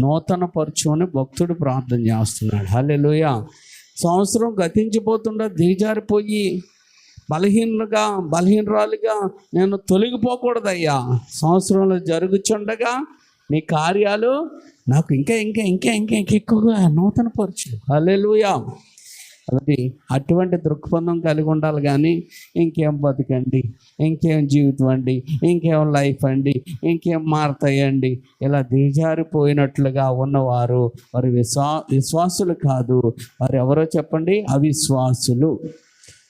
నూతన పరచుని భక్తుడు ప్రార్థన చేస్తున్నాడు. హల్లెలూయా. సంవత్సరం గతించిపోతుండ దిగజారిపోయి బలహీనరాలుగా నేను తొలగిపోకూడదయ్యా. సంవత్సరంలో జరుగుచుండగా నీ కార్యాలు నాకు ఇంకా ఇంకా ఇంకా ఇంకా ఇంకా ఎక్కువగా నూతన పరచు. హల్లెలూయా. అది అటువంటి దృక్పథం కలిగి ఉండాలి. కానీ ఇంకేం బతుకండి, ఇంకేం జీవితం అండి, ఇంకేం లైఫ్ అండి, ఇంకేం మారతాయండి, ఇలా దిగజారిపోయినట్లుగా ఉన్నవారు వారి విశ్వాసులు కాదు. వారు ఎవరో చెప్పండి? అవిశ్వాసులు.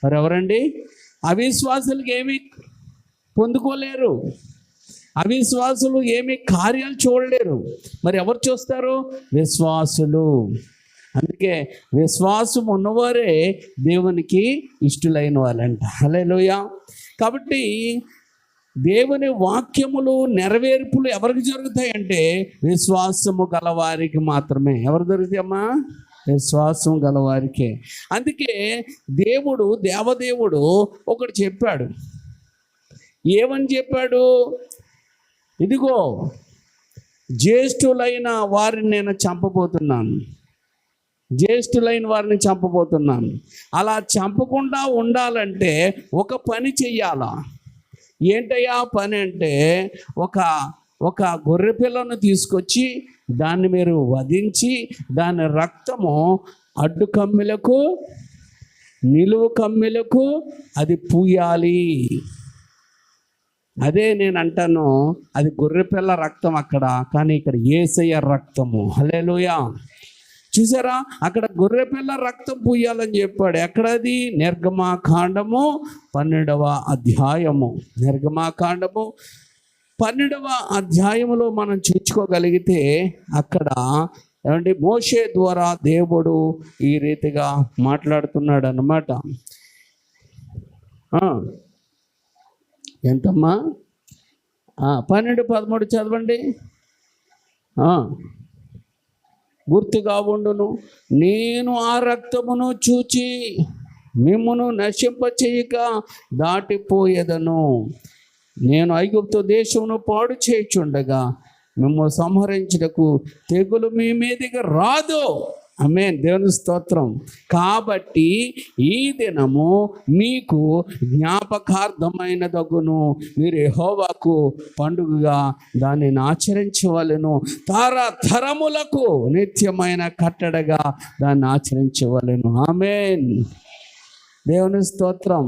వారు ఎవరండి? అవిశ్వాసులకి ఏమీ పొందుకోలేరు. అవిశ్వాసులు ఏమీ కార్యాలు చూడలేరు. మరి ఎవరు చూస్తారు? విశ్వాసులు. అందుకే విశ్వాసం ఉన్నవారే దేవునికి ఇష్టలైన వాళ్ళంట. హల్లెలూయా. కాబట్టి దేవుని వాక్యములు నెరవేర్పులు ఎవరికి జరుగుతాయంటే విశ్వాసము గలవారికి మాత్రమే. ఎవరు దొరుకుతాయమ్మా? విశ్వాసం గలవారికే. అందుకే దేవదేవుడు ఒకటి చెప్పాడు. ఏమని చెప్పాడు? ఇదిగో జ్యేష్ఠులైన వారిని నేను చంపబోతున్నాను, జ్యేష్ఠులైన వారిని చంపబోతున్నాను. అలా చంపకుండా ఉండాలంటే ఒక పని చెయ్యాలా. ఏంటయ్యా పని అంటే, ఒక గొర్రె పిల్లను తీసుకొచ్చి దాన్ని మీరు వధించి దాని రక్తము అడ్డు కమ్మిలకు నిలువు కమ్మిలకు అది పూయాలి. అదే నేను అంటాను, అది గొర్రెపిల్ల రక్తం అక్కడ, కానీ ఇక్కడ యేసయ్య రక్తము. హల్లెలూయా. చూసారా, అక్కడ గొర్రెపిల్ల రక్తం పూయాలని చెప్పాడు. ఎక్కడది? నిర్గమాకాండము 12వ అధ్యాయము. నిర్గమాకాండము 12వ అధ్యాయములో మనం చూసుకోగలిగితే అక్కడ ఏమంటే మోషే ద్వారా దేవుడు ఈ రీతిగా మాట్లాడుతున్నాడు అన్నమాట. ఎంతమ్మా? 12:13 చదవండి. గుర్తుగా ఉండును, నేను ఆ రక్తమును చూచి మిమ్మును నశింపచేయక దాటిపోయేదను. నేను ఐగుప్తు దేశమును పాడు చేయుచుండగా మిమ్ము సంహరించుటకు తెగులు మీ మీదికి రాదు. ఆమేన్. దేవుని స్తోత్రం. కాబట్టి ఈ దినము మీకు జ్ఞాపకార్థమైనదగును. మీరు యెహోవాకు పండుగగా దానిని ఆచరించవలెను. తరతరములకు నిత్యమైన కట్టడగా దాన్ని ఆచరించవలెను. ఆమేన్. దేవుని స్తోత్రం.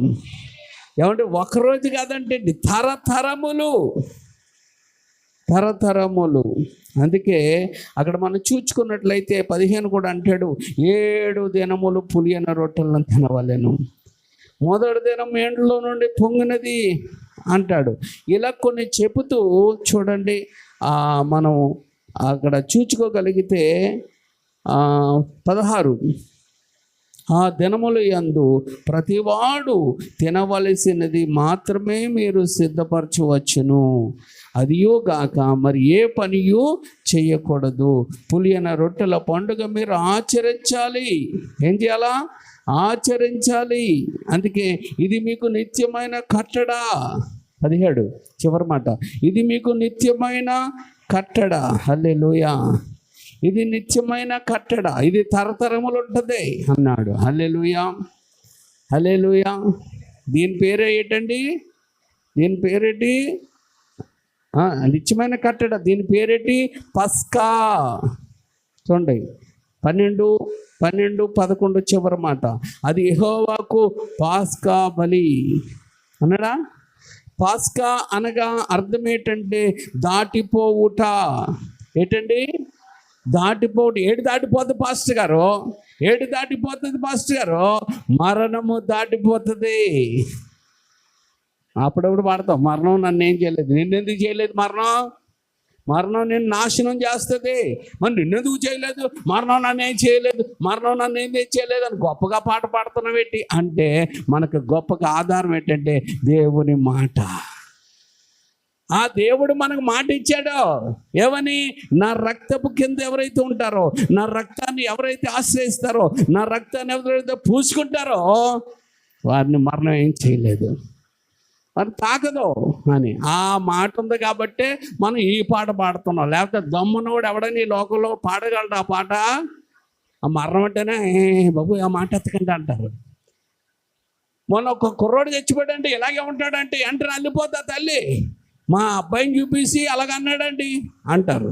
ఏమంటే ఒకరోజు కాదంటే తరతరములు. అందుకే అక్కడ మనం చూచుకున్నట్లయితే 15 కూడా అంటాడు, 7 దినములు పులియన రొట్టెలను తినవలెను, మొదటి దినం ఎండ్లో నుండి పొంగినది అంటాడు. ఇలా కొన్ని చెబుతూ చూడండి, మనం అక్కడ చూచుకోగలిగితే 16 ఆ దినములు యందు ప్రతివాడు తినవలసినది మాత్రమే మీరు సిద్ధపరచవచ్చును, అదియో గాక మరి ఏ పనియు చేయకూడదు. పులియన రొట్టెల పండుగ మీరు ఆచరించాలి. ఏం చేయాలా? ఆచరించాలి. అందుకే ఇది మీకు నిత్యమైన కట్టడ. 17 చివరి మాట, ఇది మీకు నిత్యమైన కట్టడ. హల్లెలూయా. ఇది నిత్యమైన కట్టడ, ఇది తరతరములు ఉంటుంది అన్నాడు. హల్లెలూయా. హల్లెలూయా. దీని పేరే ఏంటండి? దీని పేరేటి? నిత్యమైన కట్టడ. దీని పేరేటి? పస్కా. చూడండి 12:11 చివరి మాట, అది యెహోవాకు పాస్కా బలి అన్నాడా? పాస్కా అనగా అర్థం ఏంటంటే దాటిపోవుట. ఏంటండి? దాటిపోవుట. ఏడు దాటిపోతుంది పాస్టర్ గారు? ఏడు దాటిపోతుంది పాస్టర్ గారు? మరణము దాటిపోతుంది. అప్పుడప్పుడు పాడతాం, మరణం నన్ను ఏం చేయలేదు. నిన్నెందుకు చేయలేదు? మరణం నేను నాశనం చేస్తుంది. మరి నిన్నెందుకు చేయలేదు? మరణం నన్ను ఏం చేయలేదు, మరణం నన్ను ఏం చేయలేదు అని గొప్పగా పాట పాడుతున్నాం ఏంటి అంటే, మనకు గొప్పగా ఆధారం ఏంటంటే దేవుని మాట. ఆ దేవుడు మనకు మాట ఇచ్చాడో ఏమని? నా రక్తపు కింద ఎవరైతే ఉంటారో, నా రక్తాన్ని ఎవరైతే ఆశ్రయిస్తారో, నా రక్తాన్ని ఎవరైతే పూసుకుంటారో వారిని మరణం ఏం చేయలేదు. మరి తాకదు అని ఆ మాట ఉంది కాబట్టే మనం ఈ పాట పాడుతున్నాం. లేకపోతే దమ్మునోడు ఎవడని ఈ లోకంలో పాడగలడు ఆ పాట? ఆ మరణం అంటేనే బాబు ఆ మాట ఎత్తకండి అంటారు. మొన్న ఒక కుర్రోడు చచ్చిపోయాడంటే ఇలాగే ఉంటాడంటే వెంటనే అల్లిపోతా తల్లి మా అబ్బాయిని చూపించి అలాగన్నాడండి అంటారు.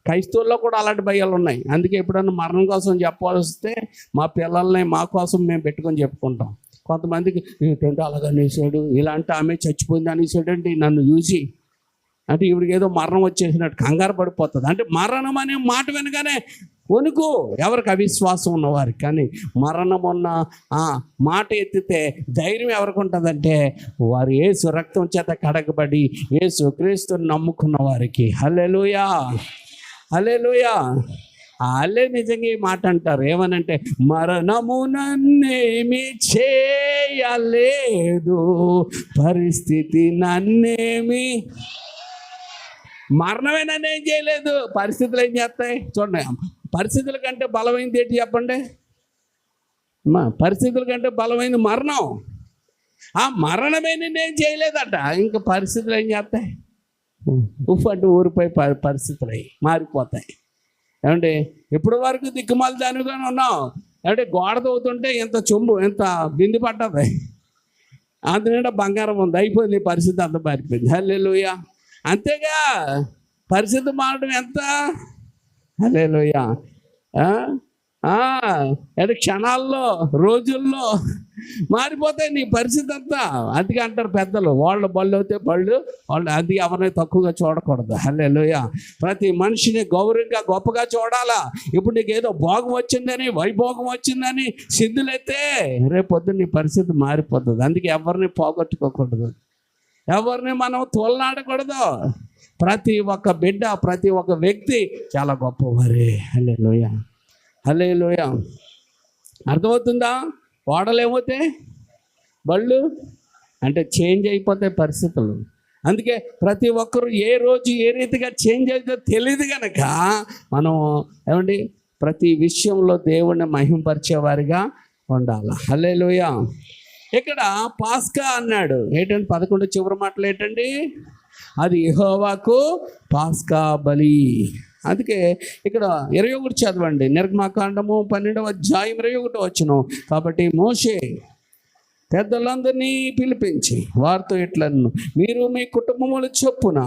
క్రైస్తవుల్లో కూడా అలాంటి భయాలు ఉన్నాయి. అందుకే ఎప్పుడన్నా మరణం కోసం చెప్పాల్సి వస్తే మా పిల్లల్ని మా కోసం మేము పెట్టుకొని చెప్పుకుంటాం. కొంతమందికి ఏంటంటే అలాగ అనేసాడు, ఇలాంటి ఆమె చచ్చిపోయింది అనేసాడండి నన్ను చూసి, అంటే ఇవిడికి ఏదో మరణం వచ్చేసినట్టు కంగారు పడిపోతుంది. అంటే మరణం అనే మాట వినగానే వణుకు ఎవరికి అవిశ్వాసం ఉన్నవారికి. కానీ మరణం ఉన్న మాట ఎత్తితే ధైర్యం ఎవరికి ఉంటుందంటే వారు యేసు రక్తం చేత కడగబడి యేసు క్రీస్తుని నమ్ముకున్న వారికి. హల్లెలూయా, హల్లెలూయా. వాళ్ళే నిజంగా ఈ మాట అంటారు. ఏమనంటే మరణము నన్నేమి చేయలేదు, పరిస్థితి నన్నేమి. మరణమే నన్నేం చేయలేదు, పరిస్థితులు ఏం చేస్తాయి? చూడండి, పరిస్థితుల కంటే బలమైనది ఏంటి చెప్పండి? పరిస్థితుల కంటే బలమైనది మరణం. ఆ మరణమే నేనేం చేయలేదట, ఇంకా పరిస్థితులు ఏం చేస్తాయి? ఉఫ్ అంటే ఊరిపోయి పరిస్థితులు అవి మారిపోతాయి. ఏమంటే ఇప్పటి వరకు దిక్కుమాలి దానిగానే ఉన్నాం. అంటే గోడ తవ్వుతుంటే ఎంత చొంబు ఎంత బింది పట్టదు, అందుకంటే బంగారం ఉంది, అయిపోయింది పరిస్థితి అంత మారిపోయింది. హల్లెలూయా. అంతేగా పరిస్థితి మారడం ఎంత? హల్లెలూయా. అంటే క్షణాల్లో రోజుల్లో మారిపోతాయి నీ పరిస్థితి అంతా. అందుకే అంటారు పెద్దలు, వాళ్ళ బళ్ళు అవుతే బళ్ళు వాళ్ళు, అది ఎవరిని తక్కువగా చూడకూడదు. హల్లెలూయా. ప్రతి మనిషిని గౌరవంగా గొప్పగా చూడాలా. ఇప్పుడు నీకు ఏదో భోగం వచ్చిందని వైభోగం వచ్చిందని సిద్ధులైతే రేపు పొద్దున్న నీ పరిస్థితి మారిపోతుంది. అందుకే ఎవరిని పోగొట్టుకోకూడదు, ఎవరిని మనం తోలనాడకూడదు. ప్రతి ఒక్క బిడ్డ ప్రతి ఒక్క వ్యక్తి చాలా గొప్పవారే. హల్లెలూయా, హల్లెలూయా. అర్థమవుతుందా? ఓడలేమవుతే బళ్ళు అంటే చేంజ్ అయిపోతాయి పరిస్థితులు. అందుకే ప్రతి ఒక్కరు ఏ రోజు ఏ రీతిగా చేంజ్ అవుతుందో తెలియదు కనుక మనం ఏమండి ప్రతి విషయంలో దేవుణ్ణి మహిమపరిచేవారిగా ఉండాలి. హల్లెలూయా. ఇక్కడ పాస్కా అన్నాడు ఏంటంటే 11 చివరి మాటలు ఏంటండి? అది యెహోవాకు పాస్కా బలి. అందుకే ఇక్కడ 21 చదవండి, నిర్గమకాండము 12వ అధ్యాయం 21 కాబట్టి మోషే పెద్దలందరినీ పిలిపించి వారితో ఇట్లను, మీరు మీ కుటుంబముల చొప్పున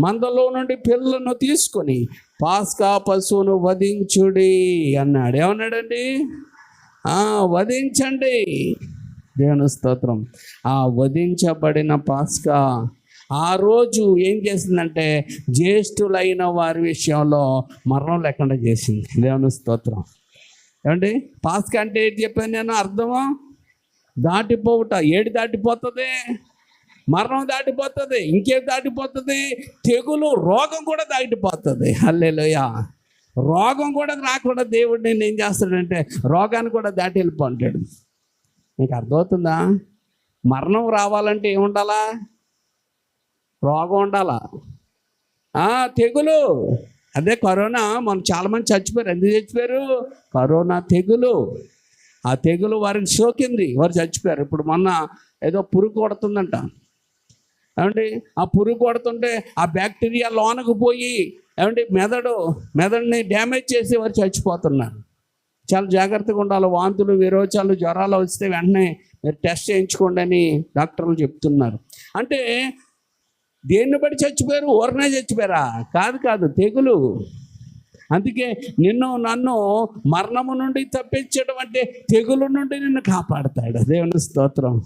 మందలో నుండి పిల్లలను తీసుకొని పాస్కా పశువును వధించుడి అన్నాడు. ఏమన్నాడండి? వధించండి. దేవుని స్తోత్రం. ఆ వధించబడిన పాస్కా ఆ రోజు ఏం చేసిందంటే జ్యేష్ఠులైన వారి విషయంలో మరణం లేకుండా చేసింది. దేవుని స్తోత్రం. ఏమండి పాస్కా అంటే ఏంటి చెప్పాను నేను? అర్థమా? దాటిపోవుట. ఏడు దాటిపోతుంది, మరణం దాటిపోతుంది, ఇంకేం దాటిపోతుంది? తెగులు రోగం కూడా దాటిపోతుంది. హల్లెలూయా. రోగం కూడా రాకుండా దేవుడు నేను ఏం చేస్తాడంటే రోగాన్ని కూడా దాటి వెళ్ళిపోంటాడు. నీకు అర్థమవుతుందా? మరణం రావాలంటే ఏముండాలా? రోగం ఉండాలా, తెగులు. అదే కరోనా, మనం చాలామంది చచ్చిపోయారు. ఎందుకు చచ్చిపోయారు? కరోనా తెగులు. ఆ తెగులు వారికి సోకింది, వారు చచ్చిపోయారు. ఇప్పుడు మొన్న ఏదో పురుగు కొడుతుందంట. ఏమండి ఆ పురుగు కొడుతుంటే ఆ బ్యాక్టీరియా లోనకు పోయి ఏమండి మెదడుని డ్యామేజ్ చేసి వారు చచ్చిపోతున్నారు. చాలా జాగ్రత్తగా ఉండాలి. వాంతులు విరోచాలు జ్వరాలు వస్తే వెంటనే మీరు టెస్ట్ చేయించుకోండి అని డాక్టర్లు చెప్తున్నారు. అంటే దేన్ని బట్టి చచ్చిపోయారు? ఊరనే చచ్చిపోయారా? కాదు, తెగులు. అందుకే నిన్ను నన్ను మరణము నుండి తప్పించడం అంటే తెగులు నుండి నిన్ను కాపాడతాడు. దేవుని స్తోత్రం.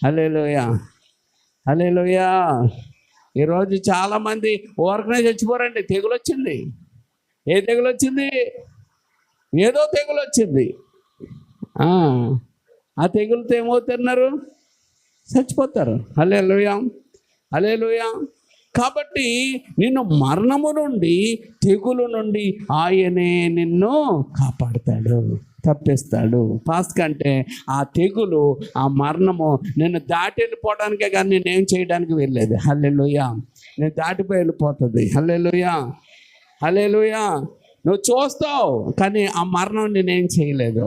హల్లెలూయా, హల్లెలూయా. ఈరోజు చాలామంది ఊరకనే చచ్చిపోరండి. తెగులు వచ్చింది. ఏ తెగులు వచ్చింది? ఏదో తెగులు వచ్చింది. ఆ తెగులతో ఏమవుతున్నారు? చచ్చిపోతారు. హల్లెలూయా, హల్లెలూయా. కాబట్టి నిన్ను మరణము నుండి తెగులు నుండి ఆయనే నిన్ను కాపాడుతాడు, తప్పిస్తాడు. పాస్కా అంటే ఆ తెగులు ఆ మరణము నిన్ను దాటి వెళ్ళిపోవడానికే కానీ నేనేం చేయడానికి వెళ్ళలేదు. హల్లెలూయా. నేను దాటిపోయి వెళ్ళిపోతుంది. హల్లెలూయా, హల్లెలూయా. నువ్వు చూస్తావు కానీ ఆ మరణం నేనేం చేయలేదు.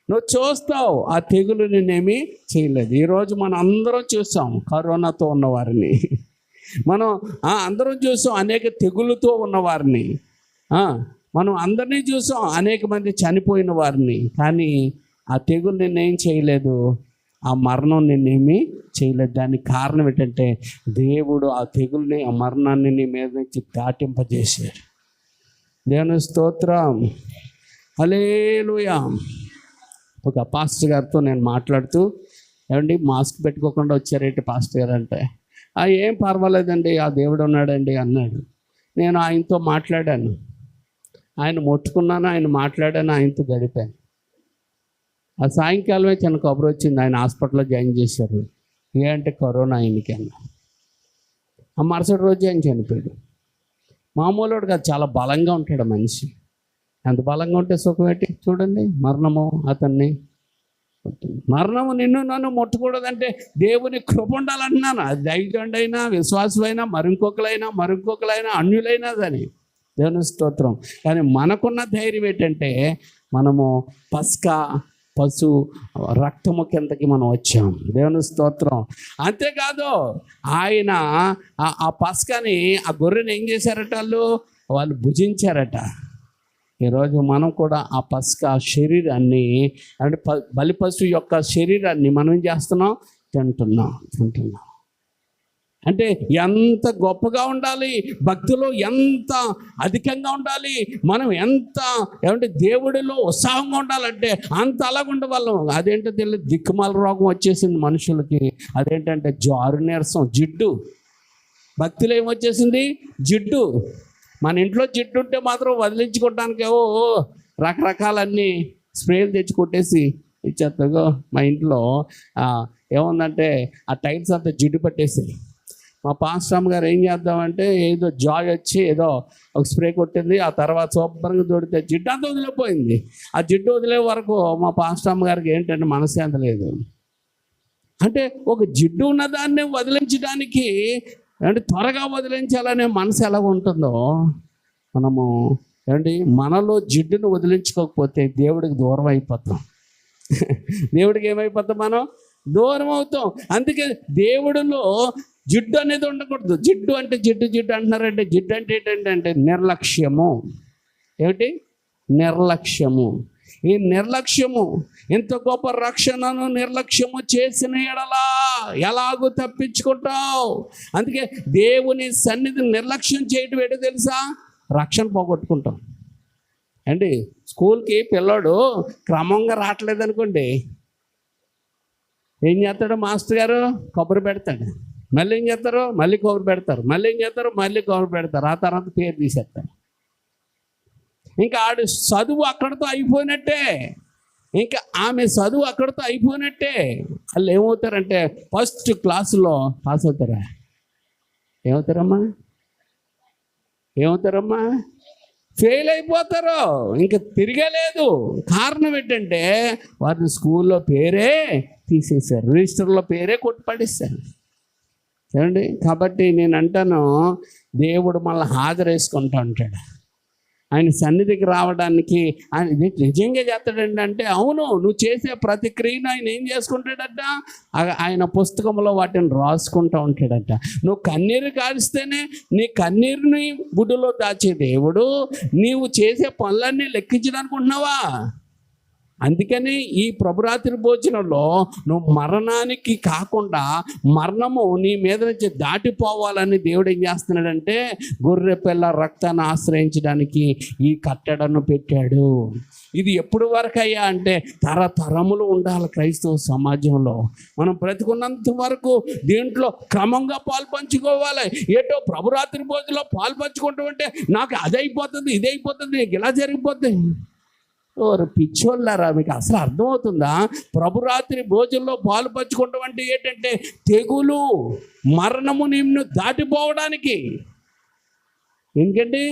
నువ్వు చూస్తావు ఆ తెగులు నిన్నేమీ చేయలేదు. ఈరోజు మనం అందరం చూసాం కరోనాతో ఉన్నవారిని, మనం అందరం చూసాం అనేక తెగులుతో ఉన్నవారిని, మనం అందరినీ చూసాం అనేక మంది చనిపోయిన వారిని. కానీ ఆ తెగులు నిన్నేం చేయలేదు, ఆ మరణం నిన్నేమీ చేయలేదు. దానికి కారణం ఏంటంటే దేవుడు ఆ తెగుల్ని, ఆ మరణాన్ని నీ మీద నుంచి దాటింపజేశాడు. దేవుని స్తోత్రం, హల్లెలూయా. ఒక పాస్టర్ గారితో నేను మాట్లాడుతూ, ఏమండి మాస్క్ పెట్టుకోకుండా వచ్చారేంటి పాస్టర్ గారు అంటే, ఏం పర్వాలేదండి, ఆ దేవుడు ఉన్నాడండి అన్నాడు. నేను ఆయనతో మాట్లాడాను, ఆయన ముట్టుకున్నాను, ఆయన మాట్లాడాను, ఆయనతో గడిపాను. ఆ సాయంకాలమే చిన్న కబురు వచ్చింది, ఆయన హాస్పిటల్లో జాయిన్ చేశారు. ఏంటంటే కరోనా ఆయనకి అన్న. ఆ మరుసటి రోజు ఆయన చనిపోయాడు. మామూలుడు కాదు, చాలా బలంగా ఉంటాడు మనిషి. ఎంత బలంగా ఉంటే సుఖం ఏంటి చూడండి. మరణము అతన్ని, మరణము నిన్ను నన్ను ముట్టకూడదంటే దేవుని కృప ఉండాలంటున్నాను. అది దైవజనుడైనా, విశ్వాసమైనా, మరొకలైనా అన్యులైనా కానీ. దేవుని స్తోత్రం. కానీ మనకున్న ధైర్యం ఏంటంటే మనము పశు రక్తము కిందకి మనం వచ్చాం. దేవుని స్తోత్రం. అంతేకాదు ఆయన ఆ పస్కాని, ఆ గొర్రెని ఏం చేశారట, వాళ్ళు భుజించారట. ఈరోజు మనం కూడా ఆ పస్కా శరీరాన్ని, అంటే బలి పశువు యొక్క శరీరాన్ని మనం ఏం చేస్తున్నాం, తింటున్నాం. అంటే ఎంత గొప్పగా ఉండాలి, భక్తిలో ఎంత అధికంగా ఉండాలి, మనం ఎంత ఏమంటే దేవుడిలో ఉత్సాహంగా ఉండాలంటే అంత అలాగుండే వాళ్ళం. అదేంటో తెలియదు, దిక్కుమాల రోగం వచ్చేసింది మనుషులకి. అదేంటంటే జారు నీరసం, జిడ్డు. భక్తిలో ఏమొచ్చేసింది, జిడ్డు. మన ఇంట్లో జిడ్డు ఉంటే మాత్రం వదిలించుకోవడానికి రకరకాలన్నీ స్ప్రేలు తెచ్చి కొట్టేసి ఇచ్చేస్తాగో. మా ఇంట్లో ఏముందంటే ఆ టైల్స్ అంతా జిడ్డు పట్టేసి, మా పాస్టమ్ గారు ఏం చేద్దామంటే ఏదో జాయ్ వచ్చి ఏదో ఒక స్ప్రే కొట్టింది, ఆ తర్వాత శుభ్రంగా దొడితే జిడ్డు అంతా వదిలిపోయింది. ఆ జిడ్డు వదిలే వరకు మా పాస్టమ్ గారికి ఏంటంటే మనశ్శాంతి లేదు. అంటే ఒక జిడ్డు ఉన్నదాన్ని వదిలించడానికి, అంటే త్వరగా వదిలించాలనే మనసు ఎలా ఉంటుందో, మనము ఏమండి మనలో జిడ్డును వదిలించుకోకపోతే దేవుడికి దూరం అయిపోతాం. దేవుడికి ఏమైపోతాం, మనం దూరం అవుతాం. అందుకే దేవుడిలో జిడ్డు అనేది ఉండకూడదు. జిడ్డు అంటే జిడ్డు అంటున్నారంటే, జిడ్డు అంటే ఏంటంటే నిర్లక్ష్యము. ఏమిటి? నిర్లక్ష్యము. ఈ నిర్లక్ష్యము, ఇంత గొప్ప రక్షణను నిర్లక్ష్యము చేసిన ఎడలా ఎలాగూ తప్పించుకుంటావు. అందుకే దేవుని సన్నిధిని నిర్లక్ష్యం చేయటం ఏంటో తెలుసా, రక్షణ పోగొట్టుకుంటాం. అండి స్కూల్కి పిల్లోడు క్రమంగా రావట్లేదు అనుకోండి, ఏం చేస్తాడు మాస్టర్ గారు, కొబ్బరి పెడతాడు. మళ్ళీ ఏం చేస్తారు, మళ్ళీ కొబ్బరి పెడతారు. మళ్ళీ ఏం చేస్తారు, మళ్ళీ కొబ్బరి పెడతారు. ఆ తర్వాత పేరు తీసేస్తారు. ఇంకా ఆడు చదువు అక్కడితో అయిపోయినట్టే, ఇంకా ఆమె చదువు అక్కడితో అయిపోయినట్టే. వాళ్ళు ఏమవుతారంటే ఫస్ట్ క్లాసులో పాస్ అవుతారా? ఏమవుతారమ్మా? ఫెయిల్ అయిపోతారు. ఇంకా తిరగలేదు. కారణం ఏంటంటే వారిని స్కూల్లో పేరే తీసేశారు, రిజిస్టర్లో పేరే కొట్టిపడేశారు. చూడండి. కాబట్టి నేను అంటాను, దేవుడు మళ్ళీ హాజరేసుకుంటూ ఉంటాడు. ఆయన సన్నిధికి రావడానికి ఆయన నిజంగా చేస్తాడండి అంటే, అవును, నువ్వు చేసే ప్రతి క్రియను ఆయన ఏం చేసుకుంటాడట, ఆయన పుస్తకంలో వాటిని రాసుకుంటూ ఉంటాడట. నువ్వు కన్నీరు కారిస్తేనే నీ కన్నీరుని బుడ్డులో దాచే దేవుడు నీవు చేసే పనులన్నీ లెక్కించడానుకుంటున్నావా? అందుకని ఈ ప్రభురాత్రి భోజనంలో నువ్వు మరణానికి కాకుండా మరణము నీ మీద నుంచి దాటిపోవాలని దేవుడు ఏం చేస్తున్నాడంటే, గొర్రె పిల్ల రక్తాన్ని ఆశ్రయించడానికి ఈ కట్టడను పెట్టాడు. ఇది ఎప్పుడు వరకు అయ్యా అంటే తరతరములు ఉండాలి క్రైస్తవ సమాజంలో. మనం బ్రతికున్నంత వరకు దీంట్లో క్రమంగా పాలు పంచుకోవాలి. ఏటో ప్రభురాత్రి భోజనంలో పాలు పంచుకుంటూ ఉంటే నాకు అదైపోతుంది, ఇదైపోతుంది, నీకు ఇలా జరిగిపోతుంది. పిచ్చోళ్ళారా, మీకు అసలు అర్థమవుతుందా? ప్రభురాత్రి భోజనంలో పాలు పంచుకుంటాం అంటే ఏంటంటే తెగులు, మరణము నిన్ను దాటిపోవడానికి. ఎందుకండి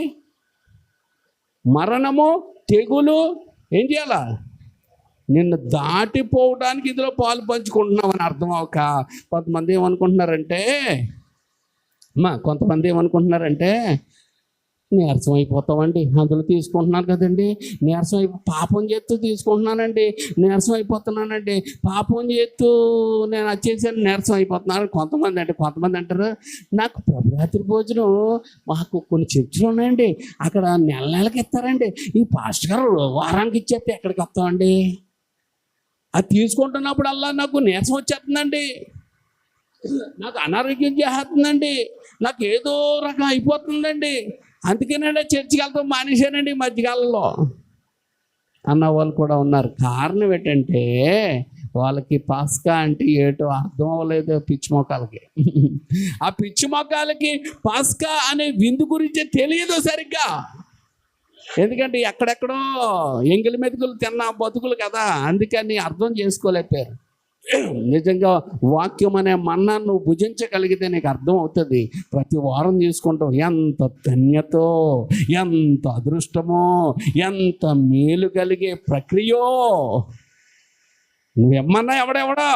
మరణము, తెగులు ఏం చేయాలా, నిన్ను దాటిపోవడానికి ఇందులో పాలు పంచుకుంటున్నామని అర్థం అవ్వక కొంతమంది ఏమనుకుంటున్నారంటే నీరసం అయిపోతామండి. అందులో తీసుకుంటున్నాను కదండి, నీరసం పాపం చేస్తూ తీసుకుంటున్నానండి, నీరసం అయిపోతున్నానండి, పాపం చేస్తూ నేను వచ్చేసాను, నీరసం అయిపోతున్నాను. కొంతమంది అంటారు, నాకు ప్రభురాత్రి భోజనం మాకు కొన్ని చర్చలు ఉన్నాయండి, అక్కడ నెలకి ఇస్తారండి, ఈ పాస్టర్ గారు వారానికి ఇచ్చేస్తే ఎక్కడికి వస్తామండి? అది తీసుకుంటున్నప్పుడల్లా నాకు నీరసం వచ్చేస్తుందండి, నాకు అనారోగ్యం చేస్తుందండి, నాకు ఏదో రకం అయిపోతుందండి, అందుకేనండి చర్చికి వెళ్తాం మానేశానండి ఈ మధ్యకాలంలో అన్న వాళ్ళు కూడా ఉన్నారు. కారణం ఏంటంటే వాళ్ళకి పాస్కా అంటే ఏటో అర్థం అవ్వలేదు పిచ్చి మొక్కలకి. ఆ పిచ్చి మొక్కలకి పాస్కా అనే విందు గురించి తెలియదు సరిగ్గా. ఎందుకంటే ఎక్కడెక్కడో ఎంగిలి మెతుకులు తిన్న బతుకులు కదా, అందుకని అర్థం చేసుకోలేకపోయారు. నిజంగా వాక్యం అనే మన్నా నువ్వు భుజించగలిగితే నీకు అర్థం అవుతుంది. ప్రతి వారం తీసుకుంటావు, ఎంత ధన్యతో, ఎంత అదృష్టమో, ఎంత మేలు కలిగే ప్రక్రియో. నువ్వేమన్నా ఎవడెవడో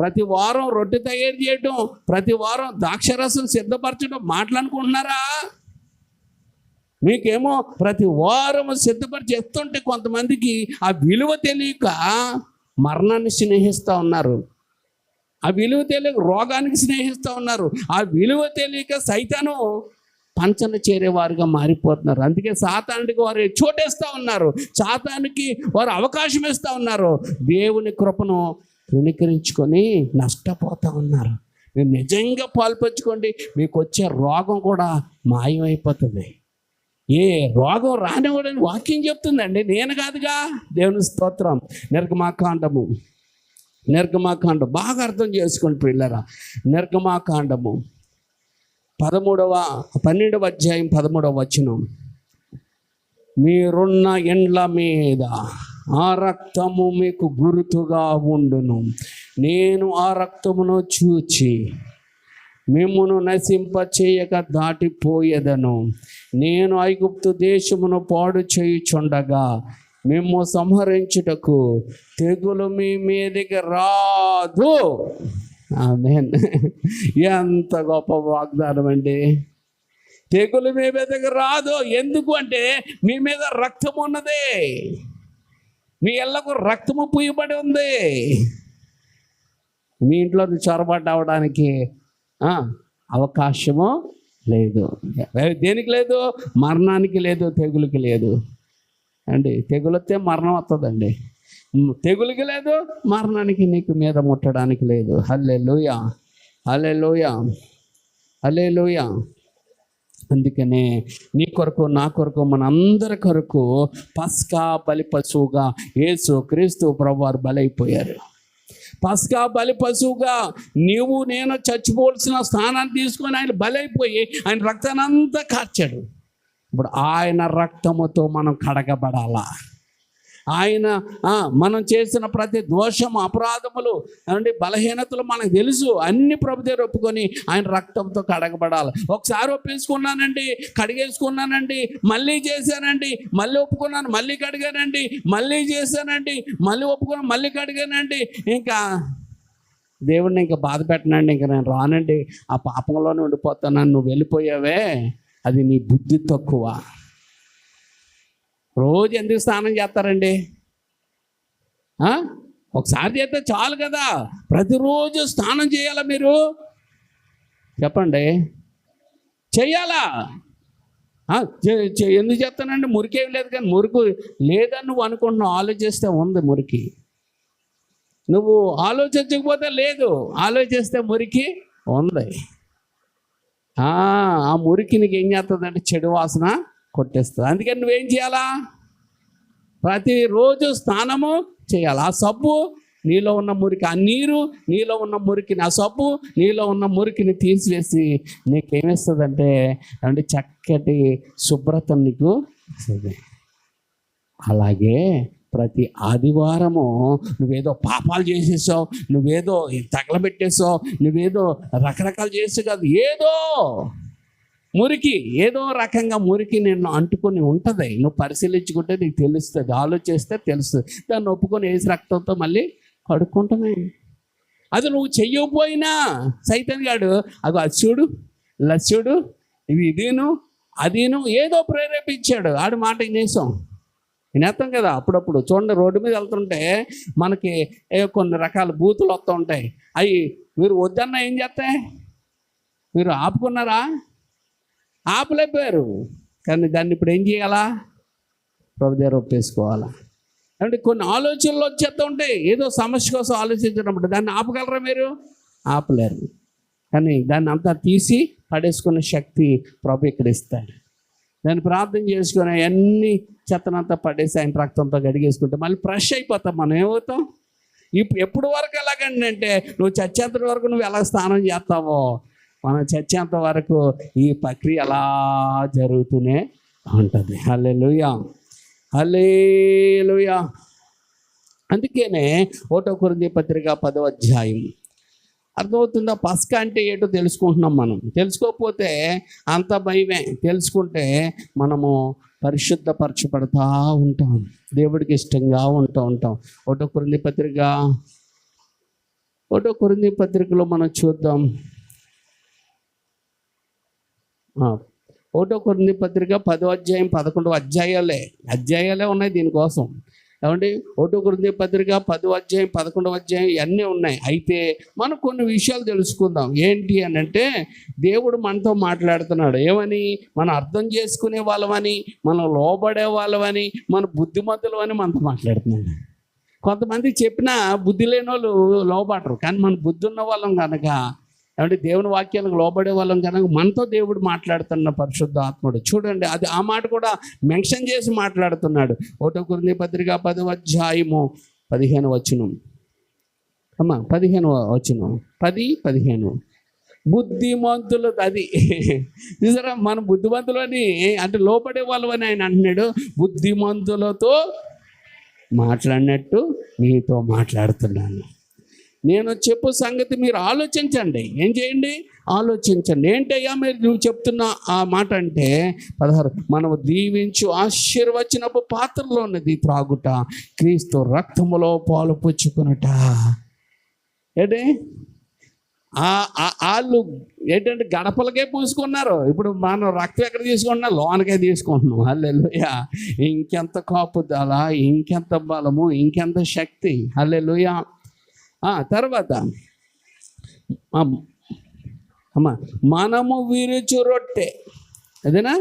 ప్రతి వారం రొట్టె తయారు చేయటం, ప్రతి వారం ద్రాక్షరసం సిద్ధపరచడం మాట్లాడుకుంటున్నారా? మీకేమో ప్రతి వారం సిద్ధపరిచి చెప్తుంటే కొంతమందికి ఆ విలువ తెలియక మరణాన్ని స్నేహిస్తూ ఉన్నారు, ఆ విలువ తెలియక రోగానికి స్నేహిస్తూ ఉన్నారు, ఆ విలువ తెలియక సైతాను పంచన చేరేవారుగా మారిపోతున్నారు. అందుకే సాతానికి వారు చోటేస్తూ ఉన్నారు, సాతానికి వారు అవకాశం ఇస్తూ ఉన్నారు, దేవుని కృపను తృణీకరించుకొని నష్టపోతూ ఉన్నారు. మీరు నిజంగా పాల్పంచుకోండి, మీకు వచ్చే రోగం కూడా మాయమైపోతుంది. ఏ రోగం రానివ్వడని వాక్యం చెప్తుందండి, నేను కాదుగా. దేవుని స్తోత్రం. నిర్గమాకాండం బాగా అర్థం చేసుకోండి పిల్లరా. నిర్గమాకాండము 12వ అధ్యాయం 13వ వచనం. మీరున్న ఎండ్ల మీద ఆ రక్తము మీకు గుర్తుగా ఉండును, నేను ఆ రక్తమును చూచి మిమ్మును నశింప చేయక దాటిపోయేదను. నేను ఐగుప్తు దేశమును పాడు చేయుచుండగా మిమ్ము సంహరించుటకు తెగులు మీ మీదకి రాదు. ఆమేన్. ఎంత గొప్ప వాగ్దానం అండి. తెగులు మీ మీదకి రాదు. ఎందుకు అంటే మీ మీద రక్తం ఉన్నది, మీ ఇళ్లకు రక్తము పూయబడి ఉంది. మీ ఇంట్లో చొరబడ్డ అవడానికి అవకాశము లేదు. దేనికి లేదు? మరణానికి లేదు, తెగులుకి లేదు అండి. తెగులు వస్తే మరణం వస్తుందండి, తెగులుకి లేదు, మరణానికి నీకు మీద ముట్టడానికి లేదు. హల్లెలూయా, హల్లెలూయా, హల్లెలూయా. అందుకనే నీ కొరకు, నా కొరకు, మనందరి కొరకు పస్కా బలి పశువుగా యేసు క్రీస్తు ప్రభువారు బలైపోయారు. పస్కా బలి పశువుగా నీవు నేను చచ్చిపోవాల్సిన స్థానాన్ని తీసుకొని ఆయన బలైపోయి ఆయన రక్తాన్ని అంతా కార్చాడు. ఇప్పుడు ఆయన రక్తముతో మనం కడగబడాలా. ఆయన మనం చేసిన ప్రతి దోషము, అపరాధములు అంటే బలహీనతలు మనకు తెలుసు, అన్ని ప్రభు దగ్గర ఒప్పుకొని ఆయన రక్తంతో కడగబడాలి. ఒకసారి ఒప్పేసుకున్నానండి, కడిగేసుకున్నానండి, మళ్ళీ చేశానండి, మళ్ళీ ఒప్పుకున్నాను, మళ్ళీ కడిగానండి, మళ్ళీ చేశానండి, మళ్ళీ ఒప్పుకున్నాను, మళ్ళీ కడిగానండి, ఇంకా దేవుడిని ఇంకా బాధ పెట్టనండి, ఇంకా నేను రానండి, ఆ పాపంలోనే ఉండిపోతాను, నువ్వు వెళ్ళిపోయావే, అది నీ బుద్ధి తక్కువ. రోజు ఎందుకు స్నానం చేస్తారండి? ఒకసారి చేస్తే చాలు కదా, ప్రతిరోజు స్నానం చేయాలా? మీరు చెప్పండి, చెయ్యాలా? ఎందుకు చేస్తానండి? మురికేం లేదు, కానీ మురికి లేదని నువ్వు అనుకుంటున్నావు, ఆలోచిస్తే ఉంది మురికి. నువ్వు ఆలోచించకపోతే లేదు, ఆలోచిస్తే మురికి ఉంది. ఆ మురికి నీకు ఏం చేస్తుందంటే చెడు వాసన కొట్టేస్తుంది. అందుకని నువ్వేం చేయాలా? ప్రతిరోజు స్నానము చేయాలి. ఆ సబ్బు నీలో ఉన్న మురికి, ఆ నీరు నీలో ఉన్న మురికిని, ఆ సబ్బు నీలో ఉన్న మురికిని తీసివేసి నీకేమిస్తుందంటే అంటే చక్కటి శుభ్రత నీకు ఇస్తుంది. అలాగే ప్రతి ఆదివారము నువ్వేదో పాపాలు చేసేసావు, నువ్వేదో తగలబెట్టేసావు, నువ్వేదో రకరకాలు చేసావు కాదు, ఏదో మురికి, ఏదో రకంగా మురికి నిన్ను అంటుకొని ఉంటుంది. నువ్వు పరిశీలించుకుంటే నీకు తెలుస్తుంది, ఆలోచిస్తే తెలుస్తుంది. దాన్ని ఒప్పుకొని వేసి రక్తంతో మళ్ళీ కడుక్కుంటామే. అది నువ్వు చెయ్యకపోయినా సైతాన్ గాడు అది చూడు, లస్యుడు ఇదిను అదిను ఏదో ప్రేరేపించాడు, ఆడి మాట వినేసాం. వినేస్తాం కదా అప్పుడప్పుడు. చూడండి, రోడ్డు మీద వెళ్తుంటే మనకి కొన్ని రకాల బూతులు వస్తూ ఉంటాయి. అవి మీరు వద్దన్నా ఏం చేస్తాయి? మీరు ఆపుకున్నారా? ఆపలేకపోయారు. కానీ దాన్ని ఇప్పుడు ఏం చేయాలా? ప్రభు దగ్గర ఒప్పేసుకోవాలా. అంటే కొన్ని ఆలోచనలు వచ్చేస్తూ ఉంటాయి. ఏదో సమస్య కోసం ఆలోచించినప్పుడు దాన్ని ఆపగలరా మీరు? ఆపలేరు. కానీ దాన్ని అంతా తీసి పడేసుకునే శక్తి ప్రభు ఇక్కడ ఇస్తాడు. దాన్ని ప్రార్థన చేసుకుని అన్ని చెత్తనంతా పడేసి ఆయన రక్తంతో గడిగేసుకుంటే మళ్ళీ ఫ్రెష్ అయిపోతాం. మనం ఏమవుతాం? ఎప్పుడు వరకు ఎలాగండి అంటే, నువ్వు చచ్చేంత వరకు నువ్వు ఎలా స్నానం చేస్తావో, మనం చచ్చేంత వరకు ఈ ప్రక్రియ అలా జరుగుతూనే ఉంటుంది. హల్లెలూయా, హల్లెలూయా. అందుకనే 1 కొరింథీ పత్రిక 10వ అధ్యాయం. అర్థమవుతుందా? పస్కా అంటే ఏంటో తెలుసుకుంటున్నాం మనం. తెలుసుకోకపోతే అంత భయమే. తెలుసుకుంటే మనము పరిశుద్ధపరచబడతా ఉంటాం, దేవుడికి ఇష్టంగా ఉంటాం. 1 కొరింథీ పత్రికలో మనం చూద్దాం. 1 కొరింథీ పత్రిక 10వ అధ్యాయం 11వ అధ్యాయాలే ఉన్నాయి దీనికోసం. ఏమండి? 1 కొరింథీ పత్రిక 10వ అధ్యాయం 11వ అధ్యాయం ఇవన్నీ ఉన్నాయి. అయితే మనం కొన్ని విషయాలు తెలుసుకుందాం. ఏంటి అని అంటే, దేవుడు మనతో మాట్లాడుతున్నాడు. ఏమని? మనం అర్థం చేసుకునే వాళ్ళమని, మనం లోబడే వాళ్ళమని, మన బుద్ధిమంతులు అని మనతో మాట్లాడుతున్నాడు. కొంతమంది చెప్పినా బుద్ధి లేని వాళ్ళు లోబడరు. కానీ మన బుద్ధి ఉన్న వాళ్ళం కనుక, ఏమంటే దేవుని వాక్యాలకు లోబడే వాళ్ళం కనుక మనతో దేవుడు మాట్లాడుతున్న పరిశుద్ధ ఆత్ముడు. చూడండి, అది ఆ మాట కూడా మెన్షన్ చేసి మాట్లాడుతున్నాడు. 1 కొరింథీ పత్రిక 10వ అధ్యాయము 15వ వచనం. 15వ వచనం, 10-15. బుద్ధిమంతులు, అది చూసారా, మన బుద్ధిమంతులు అని అంటే లోపడే వాళ్ళు అని ఆయన అంటున్నాడు. బుద్ధిమంతులతో మాట్లాడినట్టు మీతో మాట్లాడుతున్నాను. నేను చెప్పు సంగతి మీరు ఆలోచించండి. ఏం చేయండి? ఆలోచించండి. ఏంటయ్యా మీరు నువ్వు చెప్తున్న ఆ మాట అంటే 16, మనము దీవించు ఆశీర్వచనపు పాత్రలో ఉన్నది త్రాగుట, క్రీస్తు రక్తములో పాలు పుచ్చుకునుట. ఏంటి? వాళ్ళు ఏంటంటే గడపలకే పూసుకున్నారు. ఇప్పుడు మనం రక్తం ఎక్కడ తీసుకుంటున్నా? లోనకే తీసుకుంటున్నాం. హల్లెలూయా. ఇంకెంత కాపుదల, ఇంకెంత బలము, ఇంకెంత శక్తి. హల్లెలూయా. తర్వాత మనము విరుచు రొట్టె, అదేనా?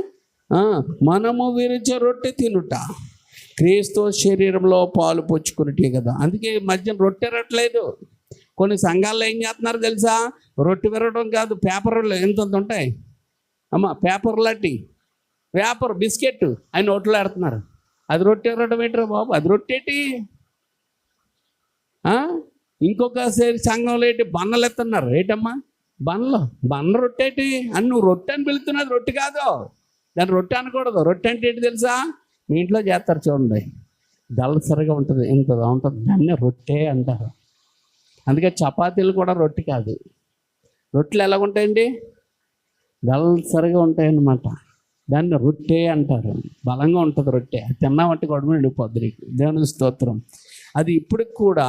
మనము విరుచు రొట్టె తినుట, క్రీస్తు శరీరంలో పాలు పుచ్చుకున్నట్టే కదా. అందుకే మధ్యన రొట్టె రట్లేదు. కొన్ని సంఘాల్లో ఏం చేస్తున్నారు తెలుసా? రొట్టె విరగడం కాదు, పేపర్లు ఎంత ఉంటాయి పేపర్లాంటి పేపర్ బిస్కెట్ ఆయన నోట్లో పెడుతున్నారు. అది రొట్టె విరగడం ఏంటరా బాబు? అది రొట్టెటి. ఇంకొకసారి సంఘంలో ఏంటి? బన్నలు ఎత్తున్నారు. ఏంటమ్మా బన్న రొట్టెటి అని నువ్వు రొట్టె అని పిలుతున్నది రొట్టె కాదు. దాన్ని రొట్టె అనకూడదు. రొట్టె అంటే ఏంటి తెలుసా? మీ ఇంట్లో చేస్తారు చూడండి, దళసరిగా ఉంటుంది, ఇంత ఉంటుంది, దాన్ని రొట్టె అంటారు. అందుకే చపాతీలు కూడా రొట్టె కాదు. రొట్టెలు ఎలాగుంటాయండి? దళసరిగా ఉంటాయన్నమాట. దాన్ని రొట్టె అంటారు. బలంగా ఉంటుంది రొట్టె. తిన్నామంటే గొడవ వెళ్ళిపోద్ది నీకు. దేవునికి స్తోత్రం. అది ఇప్పటికి కూడా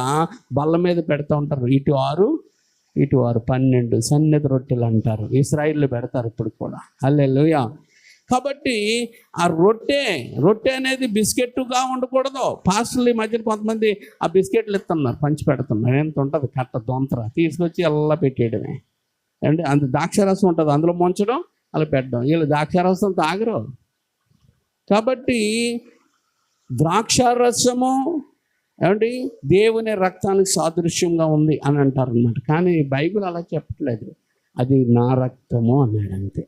బల్ల మీద పెడతా ఉంటారు. ఇటు 6 12 సన్నటి రొట్టెలు అంటారు. ఇశ్రాయేల్లో పెడతారు ఇప్పుడు కూడా. హల్లెలూయా. కాబట్టి ఆ రొట్టె అనేది బిస్కెట్గా ఉండకూడదు. పాస్టర్లు ఈ మధ్యన కొంతమంది ఆ బిస్కెట్లు ఇస్తున్నారు, పంచి పెడుతున్నారు. ఎంత ఉంటుంది? కట్ట దొంతర తీసుకొచ్చి అలా పెట్టేయడమే. అంటే అంత ద్రాక్షారసం ఉంటుంది, అందులో ముంచడం, అలా పెట్టడం. వీళ్ళు ద్రాక్షారసం తాగరు. కాబట్టి ద్రాక్షారసము ఏమండి దేవుని రక్తానికి సాదృశ్యంగా ఉంది అని అంటారు అన్నమాట. కానీ బైబిల్ అలా చెప్పట్లేదు. అది నా రక్తము అన్నాడు అంతే.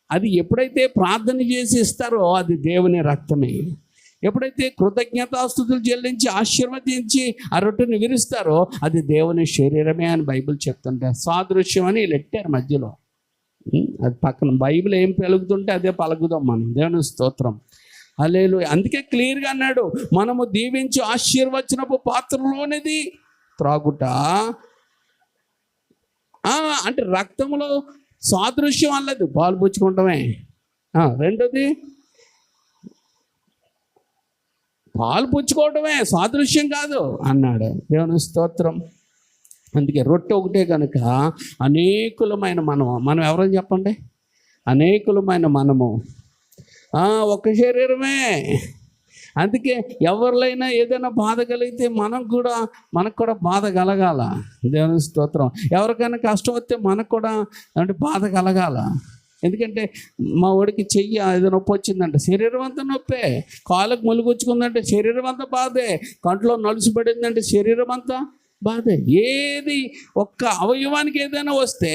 అది ఎప్పుడైతే ప్రార్థన చేసి ఇస్తారో అది దేవుని రక్తమే. ఎప్పుడైతే కృతజ్ఞతాస్తుతులు చెల్లించి ఆశీర్వదించి ఆ రొట్టెని విరుస్తారో అది దేవుని శరీరమే అని బైబిల్ చెప్తుంటే, సాదృశ్యం అని లెట్టారు మధ్యలో. అది పక్కన బైబిల్ ఏం పలుకుతుంటే అదే పలుకుదాం మనం. దేవుని స్తోత్రం. హల్లెలూయా. అందుకే క్లియర్గా అన్నాడు, మనము దీవించి ఆశీర్వచనపు పాత్రలోనిది త్రాగుట. అంటే రక్తంలో సాదృశ్యం అల్లదు, పాలు పుచ్చుకుంటామే. రెండోది పాలు పుచ్చుకోవటమే, సాదృశ్యం కాదు అన్నాడు. దేవుని స్తోత్రం. అందుకే రొట్టె ఒకటే కనుక అనేకులమైన మనం ఎవరని చెప్పండి? అనేకులమైన మనము ఒక శరీరమే. అందుకే ఎవరిలైనా ఏదైనా బాధ కలిగితే మనకు కూడా బాధ కలగాల. దేవుని స్తోత్రం. ఎవరికైనా కష్టం వస్తే మనకు కూడా అంటే బాధ కలగాల. ఎందుకంటే మా వాడికి చెయ్యి ఏదో నొప్పి వచ్చిందంటే శరీరం అంతా నొప్పే, కాళ్ళకు ములుగుచ్చుకుందంటే శరీరం అంతా బాధే, కంట్లో నలుసుపడిందంటే శరీరం అంతా బాధే. ఏది ఒక్క అవయవానికి ఏదైనా వస్తే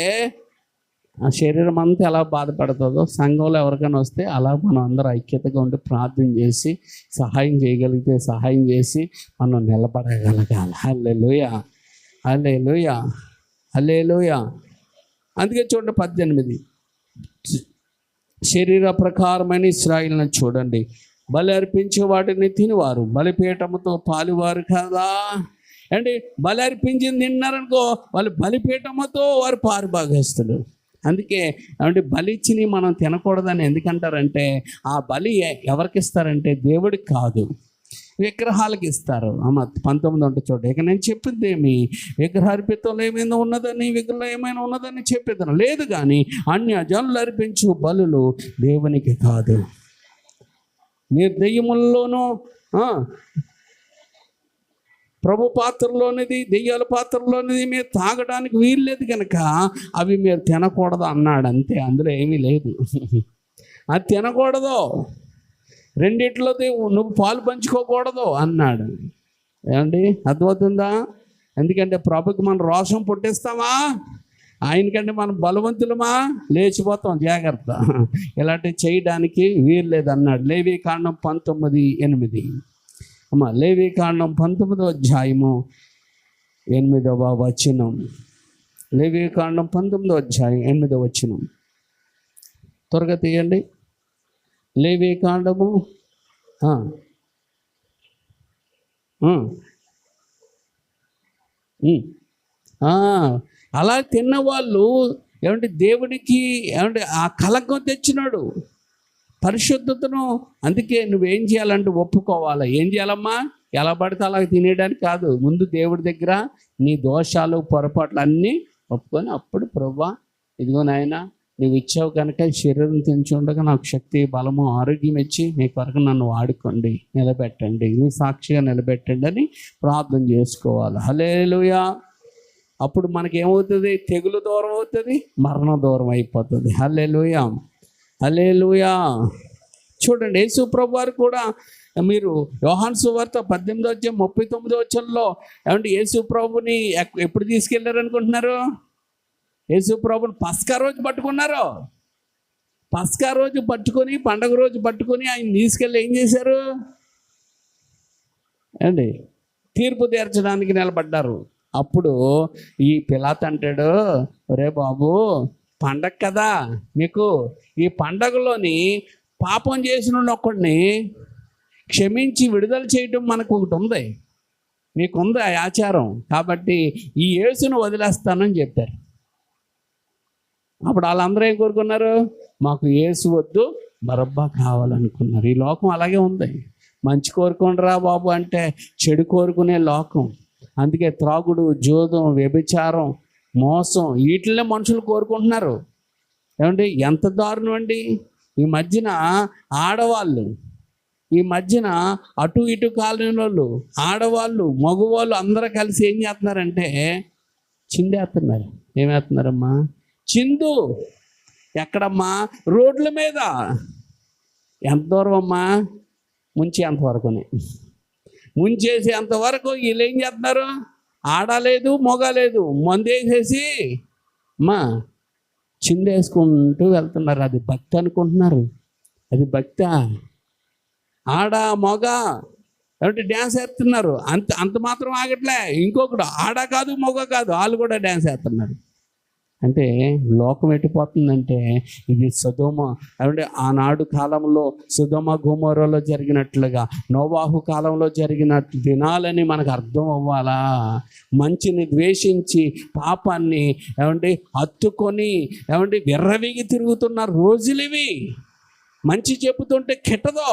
ఆ శరీరం అంతా ఎలా బాధపడుతుందో సంఘంలో ఎవరికైనా వస్తే అలా మనం అందరూ ఐక్యతగా ఉండి ప్రార్థన చేసి సహాయం చేయగలిగితే సహాయం చేసి మనం నిలబడగలగాలి. హల్లెలూయా, హల్లెలూయా, హల్లెలూయా. అందుకే చూడండి 18, శరీర ప్రకారమైన ఇశ్రాయేలును చూడండి, బలి అర్పించే వాటిని తినివారు బలిపీఠముతో పాలువారు కదా. అంటే బలి అర్పించింది తిన్నారనుకో, వాళ్ళు బలిపీఠముతో వారు పారుభాగస్తులు. అందుకే అంటే బలి ఇచ్చిని మనం తినకూడదని ఎందుకంటారంటే, ఆ బలి ఎవరికి ఇస్తారంటే దేవుడికి కాదు, విగ్రహాలకి ఇస్తారు. 19 అంటే చూడండి. ఇక నేను చెప్పింది ఏమి, విగ్రహార్పితంలో ఏమైనా ఉన్నదని, విగ్రహంలో ఏమైనా ఉన్నదని చెప్పేదాను లేదు, కానీ అన్యజనులు అర్పించు బలులు దేవునికి కాదు. మీరు దెయ్యముల్లోనూ ప్రభు పాత్రలోనిది దెయ్యాల పాత్రలోనిది మీరు తాగడానికి వీల్లేదు కనుక అవి మీరు తినకూడదు అన్నాడు. అంతే, అందులో ఏమీ లేదు. అది తినకూడదు, రెండిట్లో నువ్వు పాలు పంచుకోకూడదు అన్నాడు. ఏమండి, అర్థమవుతుందా? ఎందుకంటే ప్రభుకి మనం రోషం పుట్టిస్తామా, ఆయనకంటే మనం బలవంతులమా, లేచిపోతాం, జాగ్రత్త. ఇలాంటివి చేయడానికి వీల్లేదు అన్నాడు. లేవీకాండం 19:8. లేవీకాండం 19వ అధ్యాయము 8వ వచనం. లేవీకాండం 19వ అధ్యాయం 8వ వచనం. త్వరగా తీయండి. లేవీకాండము అలా తిన్నవాళ్ళు ఏమంటే దేవుడికి ఏమంటే ఆ కలకం తెచ్చినాడు, పరిశుద్ధతను. అందుకే నువ్వేం చేయాలంటే ఒప్పుకోవాలి. ఏం చేయాలమ్మా, ఎలా పడితే అలా తినేయడానికి కాదు. ముందు దేవుడి దగ్గర నీ దోషాలు పొరపాట్లు అన్నీ ఒప్పుకొని, అప్పుడు ప్రభువా ఇదిగో నాయనా నువ్వు ఇచ్చావు కనుక శరీరం తెంచి ఉండగా నాకు శక్తి, బలము, ఆరోగ్యం ఇచ్చి మీ కొరకు నన్ను వాడుకోండి, నిలబెట్టండి, నీ సాక్షిగా నిలబెట్టండి అని ప్రార్థన చేసుకోవాలి. హల్లెలూయా. అప్పుడు మనకేమవుతుంది, తెగులు దూరం అవుతుంది, మరణం దూరం అయిపోతుంది. హల్లెలూయా, హల్లెలూయా. చూడండి, యేసు ప్రభు వారు కూడా మీరు యోహాను సువార్త 18:39 ఏమంటే యేసు ప్రభుని ఎప్పుడు తీసుకెళ్లారు అనుకుంటున్నారు? యేసు ప్రభుని పస్కా రోజు పట్టుకున్నారు. పస్కా రోజు పట్టుకొని, పండగ రోజు పట్టుకొని ఆయన తీసుకెళ్ళి ఏం చేశారు అండి? తీర్పు తీర్చడానికి నిలబడ్డారు. అప్పుడు ఈ పిలాతు అంటాడు, ఒరే బాబు పండగ కదా మీకు, ఈ పండగలోని పాపం చేసిన ఒక్కడిని క్షమించి విడుదల చేయటం మనకు ఒకటి ఉంది, మీకుంది ఆ ఆచారం, కాబట్టి ఈ యేసును వదిలేస్తానని చెప్పారు. అప్పుడు వాళ్ళందరూ ఏం కోరుకున్నారు? మాకు యేసు వద్దు, బరబ్బా కావాలనుకున్నారు. ఈ లోకం అలాగే ఉంది. మంచి కోరుకోండిరా బాబు అంటే చెడు కోరుకునే లోకం. అందుకే త్రాగుడు, జోదం, వ్యభిచారం, మోసం వీటినే మనుషులు కోరుకుంటున్నారు. ఏమండి, ఎంత దారుణం అండి. ఈ మధ్యన ఆడవాళ్ళు, ఈ మధ్యన అటు ఇటు కాలనీ వాళ్ళు, ఆడవాళ్ళు, మగవాళ్ళు అందరూ కలిసి ఏం చేస్తున్నారంటే చిందేస్తున్నారు. ఏమేస్తున్నారమ్మా? చిందు. ఎక్కడమ్మా? రోడ్ల మీద. ఎంత దూరం అమ్మా? ముంచి అంతవరకునే, ముంచేసి అంతవరకు వీళ్ళు ఏం చేస్తున్నారు? ఆడలేదు, మొగలేదు, మందేసేసి అమ్మా చిందేసుకుంటూ వెళ్తున్నారు. అది భక్తి అనుకుంటున్నారు. అది భక్తి. ఆడ మొగ కాబట్టి డ్యాన్స్ వేస్తున్నారు. అంత మాత్రం ఆగట్లే. ఇంకొకడు ఆడ కాదు, మొగ కాదు, వాళ్ళు కూడా డ్యాన్స్ వేస్తున్నారు. అంటే లోకం ఎట్టిపోతుందంటే ఇది సొదొమ, అంటే ఆనాడు కాలంలో సొదొమ గొమొర్రాలో జరిగినట్లుగా నోవాహు కాలంలో జరిగిన దినాలని మనకు అర్థం అవ్వాలా. మంచిని ద్వేషించి పాపాన్ని ఏమంటే హత్తుకొని ఏమంటే విర్రవీగి తిరుగుతున్న రోజులు ఇవి. మంచి చెబుతుంటే కెట్టదో,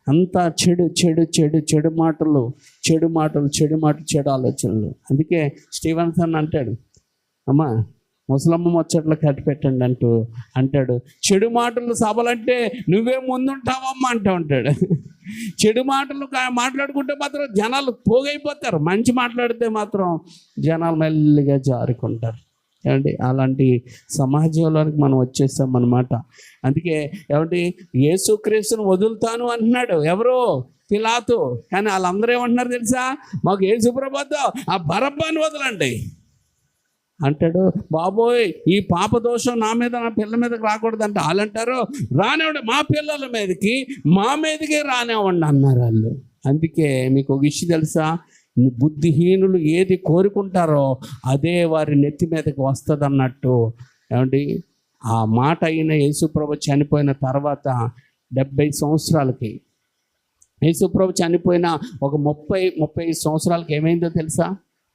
అంతా చెడు చెడు చెడు చెడు మాటలు, చెడు ఆలోచనలు. అందుకే స్టీవెన్సన్ అంటాడు, అమ్మా ముసలమ్మ ముచ్చట్లు కట్టిపెట్టండి అంటాడు. చెడు మాటలు సభలంటే నువ్వే ముందుంటావమ్మా అంటూ ఉంటాడు. చెడు మాటలు మాట్లాడుకుంటే మాత్రం జనాలు పోగైపోతారు, మంచి మాట్లాడితే మాత్రం జనాలు మెల్లిగా జారుకుంటారు. ఏమండి, అలాంటి సమాజంలోనికి మనం వచ్చేస్తాం అన్నమాట. అందుకే ఏమంటే యేసుక్రీస్తును వదులుతాను అంటున్నాడు ఎవరు? పిలాతు. కానీ వాళ్ళందరూ ఏమంటున్నారు తెలుసా? మాకు యేసు ప్రభువద్దు, ఆ బరబ్బను వదలండి అంటాడు. బాబోయ్, ఈ పాప దోషం నా మీద నా పిల్లల మీదకి రాకూడదంటే వాళ్ళు అంటారు, రానివ్వండి మా పిల్లల మీదకి, మా మీదకి రానివ్వండి అన్నారు వాళ్ళు. అందుకే మీకు ఒక విషయం తెలుసా? బుద్ధిహీనులు ఏది కోరుకుంటారో అదే వారి నెత్తి మీదకి వస్తుంది అన్నట్టు. ఏమండి, ఆ మాట అయిన యేసుప్రభు చనిపోయిన తర్వాత 70 సంవత్సరాలకి, యేసుప్రభు చనిపోయిన ఒక 30-35 సంవత్సరాలకి ఏమైందో తెలుసా?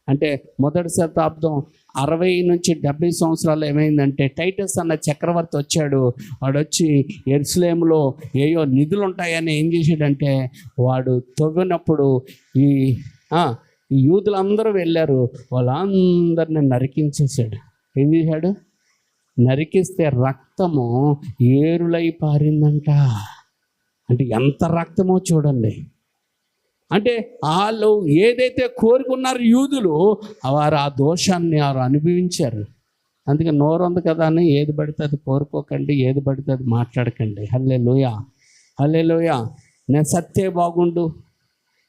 అంటే మొదటి శతాబ్దం 60 నుంచి 70 సంవత్సరాలు ఏమైందంటే టైటస్ అన్న చక్రవర్తి వచ్చాడు. వాడు వచ్చి యెరూషలేములో ఏయో నిధులు ఉంటాయని ఏం చేశాడంటే, వాడు తవ్వినప్పుడు ఈ యూదులందరూ వెళ్ళారు, వాళ్ళందరిని నరికించేశాడు. ఏం చేశాడు? నరికిస్తే రక్తము ఏరులై పారిందంట. అంటే ఎంత రక్తమో చూడండి. అంటే వాళ్ళు ఏదైతే కోరుకున్నారో యూదులు, వారు ఆ దోషాన్ని వారు అనుభవించారు. అందుకే నోరు ఉంది కదా అని ఏది పడితే అది కోరుకోకండి, ఏది పడితే అది మాట్లాడకండి. హల్లెలూయా, హల్లెలూయా. నేను సత్తే బాగుండు,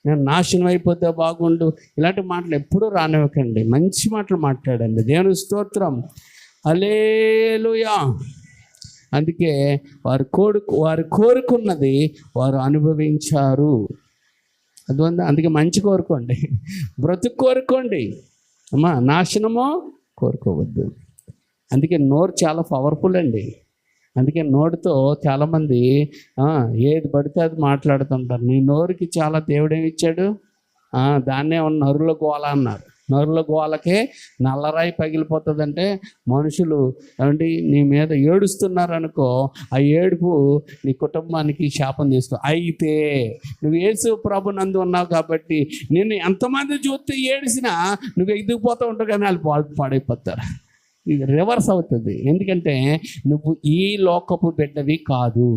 నేను నాశనం అయిపోతే బాగుండు, ఇలాంటి మాటలు ఎప్పుడూ రానివ్వకండి. మంచి మాటలు మాట్లాడండి. దేవుని స్తోత్రం, హల్లెలూయా. అందుకే వారు కోరుకున్నది వారు అనుభవించారు. అందుకే మంచి కోరుకోండి, బ్రతుకు కోరుకోండి అమ్మా, నాశనమో కోరుకోవద్దు. అందుకే నోరు చాలా పవర్ఫుల్ అండి. అందుకే నోటితో చాలామంది ఏది పడితే అది మాట్లాడుతుంటారు. నీ నోరుకి చాలా దేవుడేమి ఇచ్చాడు? దాన్నే నరుల గోళ అన్నారు. నరుల గోళకే నల్లరాయి పగిలిపోతుందంటే మనుషులు ఏమంటే నీ మీద ఏడుస్తున్నారు అనుకో, ఆ ఏడుపు నీ కుటుంబానికి శాపం చేస్తావు. అయితే నువ్వు యేసు ప్రభు నందు ఉన్నావు కాబట్టి నిన్ను ఎంతమంది చూస్తే ఏడిసినా నువ్వు ఎదిగిపోతూ ఉంటావు, కానీ వాళ్ళు పాడైపోతారు. ఇది రివర్స్ అవుతుంది. ఎందుకంటే నువ్వు ఈ లోకపు బిడ్డవి కాదు,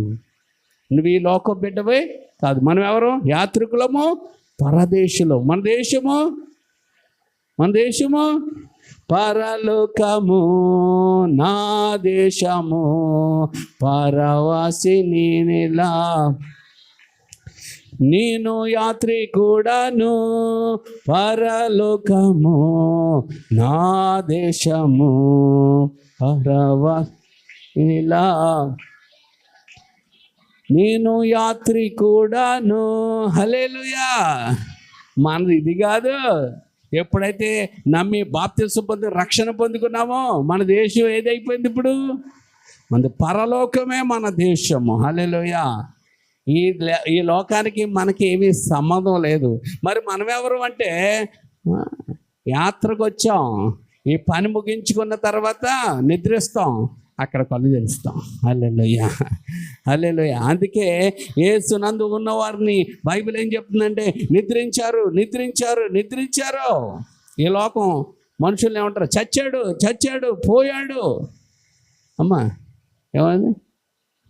నువ్వు ఈ లోకపు బిడ్డవే కాదు. మనం ఎవరు? యాత్రికులము, పరదేశులు. మన దేశము పరలోకము, నా దేశము పరవాసి నేనెలా, నేను యాత్రికుడను, పరలోకము నా దేశము పరవాసినిలా, నేను యాత్రికుడను. హల్లెలూయా. మనది ఇది కాదు. ఎప్పుడైతే నమ్మి బాప్తిసం పొంది రక్షణ పొందుకున్నామో మన దేశం ఏదైపోయింది ఇప్పుడు? మన పరలోకమే మన దేశము. హల్లెలూయా. ఈ లోకానికి మనకి ఏమీ సంబంధం లేదు. మరి మనం ఎవరు అంటే యాత్రకు వచ్చాం, ఈ పని ముగించుకున్న తర్వాత నిద్రిస్తాం, అక్కడ కళ్ళు తెరుస్తాం. హల్లెలూయా, హల్లెలూయా. అందుకే యేసునందు ఉన్నవారిని బైబిల్ ఏం చెప్తుందంటే నిద్రించారు. ఈ లోకం మనుషుల్ని ఏమంటారు? చచ్చాడు పోయాడు. అమ్మా ఏమైంది?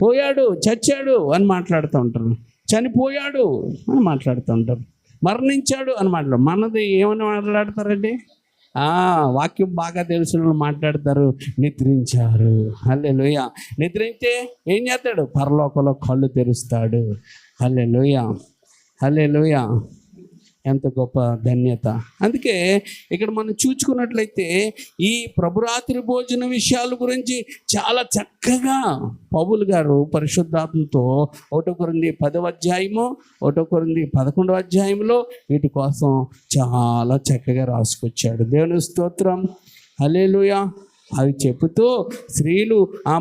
పోయాడు, చచ్చాడు అని మాట్లాడుతూ ఉంటారు, చనిపోయాడు అని మాట్లాడుతూ ఉంటారు, మరణించాడు అని మాట్లాడు. మనది ఏమని మాట్లాడతారండి? వాక్యం బాగా తెలిసిన మాట్లాడతారు, నిద్రించారు. హల్లెలూయా. నిద్రించే ఏం చేస్తాడు? పరలోకంలో కళ్ళు తెరుస్తాడు. హల్లెలూయా, హల్లెలూయా. ఎంత గొప్ప ధన్యత. అందుకే ఇక్కడ మనం చూసుకున్నట్లయితే ఈ ప్రభురాత్రి భోజన విషయాల గురించి చాలా చక్కగా పౌలు గారు పరిశుద్ధాత్మతో 1 కొరింథీ 10వ అధ్యాయము 1 కొరింథీ 11వ అధ్యాయంలో వీటి కోసం చాలా చక్కగా రాసుకొచ్చాడు. దేవుని స్తోత్రం, హల్లెలూయా. అవి చెబుతూ స్త్రీలు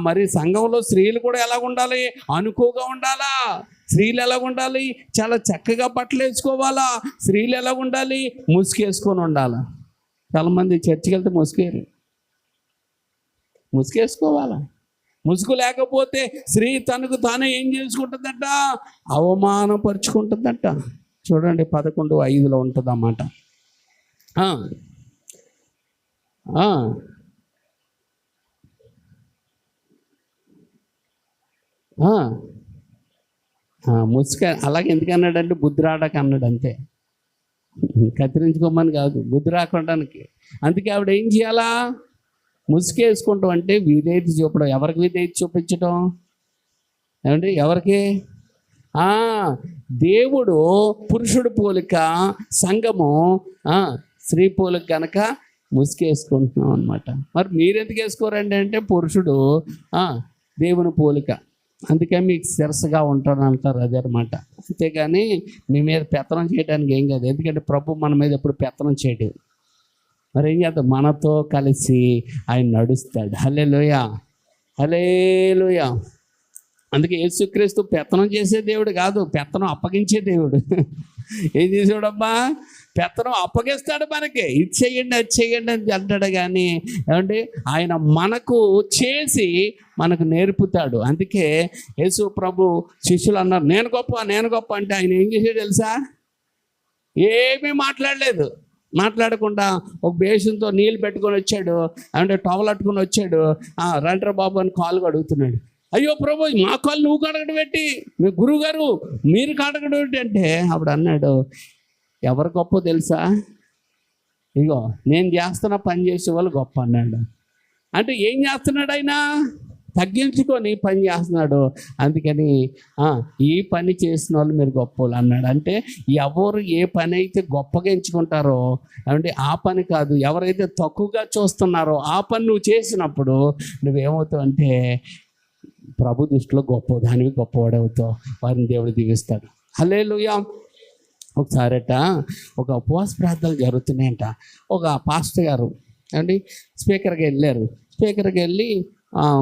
మరి సంఘంలో స్త్రీలు కూడా ఎలా ఉండాలి? అనుకోగా ఉండాలా? స్త్రీలు ఎలా ఉండాలి? చాలా చక్కగా బట్టలు వేసుకోవాలా? స్త్రీలు ఎలా ఉండాలి? ముసుగేసుకొని ఉండాలా? చాలామంది చర్చికి వెళ్తే ముసుగేసుకోవాలా? ముసుగు లేకపోతే స్త్రీ తనకు తానే ఏం చేసుకుంటుందట? అవమానపరుచుకుంటుందట. చూడండి 11:5 ఉంటుంది అన్నమాట. ముసుక అలాగే ఎందుకు అన్నాడంటే బుద్ధి రావడానికి అన్నాడు అంతే, కత్తిరించుకోమని కాదు, బుద్ధి రాకుండానికి. అందుకే ఆవిడ ఏం చేయాలా? ముసుకేసుకుంటాం అంటే విధేయత చూపడం. ఎవరికి విధేయత చూపించడం? ఏమండి ఎవరికి? దేవుడు పురుషుడు పోలిక, సంఘము స్త్రీ పోలిక కనుక ముసుకేసుకుంటున్నాం అనమాట. మరి మీరెందుకు వేసుకోరండి అంటే పురుషుడు దేవుని పోలిక, అందుకే మీకు శిరస్సుగా ఉంటాను అంటారు. అదే అనమాట. అంతేగాని మీ మీద పెత్తనం చేయడానికి ఏం కాదు. ఎందుకంటే ప్రభు మన మీద ఎప్పుడు పెత్తనం చేయడు. మరి ఏం చేద్దాం? మనతో కలిసి ఆయన నడుస్తాడు. హల్లెలూయా, హల్లెలూయా. అందుకే యేసుక్రీస్తు పెత్తనం చేసే దేవుడు కాదు, పెత్తనం అప్పగించే దేవుడు. ఏం చేసాడమ్మా? పెత్తనం అప్పగిస్తాడు మనకి. ఇది చెయ్యండి అది చెయ్యండి అని అంటాడు. కానీ ఏమంటే ఆయన మనకు చేసి మనకు నేర్పుతాడు. అందుకే యేసు ప్రభు శిష్యులు అన్నారు నేను గొప్ప అంటే ఆయన ఏం చేసాడు తెలుసా? ఏమీ మాట్లాడకుండా ఒక బేషన్తో నీళ్ళు పెట్టుకొని వచ్చాడు, అంటే టవల్ అట్టుకొని వచ్చాడు. రండ్రా బాబు అని కాలు కడుగుతున్నాడు. అయ్యో ప్రభు, మా కాళ్ళు నువ్వు కడగడం పెట్టి, మీ గురువు గారు మీరు కడగడం ఏంటి అంటే అప్పుడు అన్నాడు, ఎవరు గొప్ప తెలుసా? ఇగో నేను చేస్తున్న పని చేసే వాళ్ళు గొప్ప అన్నాడు. అంటే ఏం చేస్తున్నాడు ఆయన? తగ్గించుకొని పని చేస్తున్నాడు. అందుకని ఈ పని చేసిన వాళ్ళు మీరు గొప్ప వాళ్ళు అన్నాడు. అంటే ఎవరు ఏ పని అయితే గొప్పగా ఎంచుకుంటారో అంటే ఆ పని కాదు, ఎవరైతే తక్కువగా చూస్తున్నారో ఆ పని నువ్వు చేసినప్పుడు నువ్వేమవుతావు అంటే ప్రభు దృష్టిలో దానివి గొప్పవాడవుతావు. వారిని దేవుడు దీవిస్తాడు. హల్లెలూయా. ఒకసారట ఒక ఉపవాస ప్రార్థనలు జరుగుతున్నాయంట. ఒక పాస్టర్ గారు అండి స్పీకర్కి వెళ్ళారు. స్పీకర్కి వెళ్ళి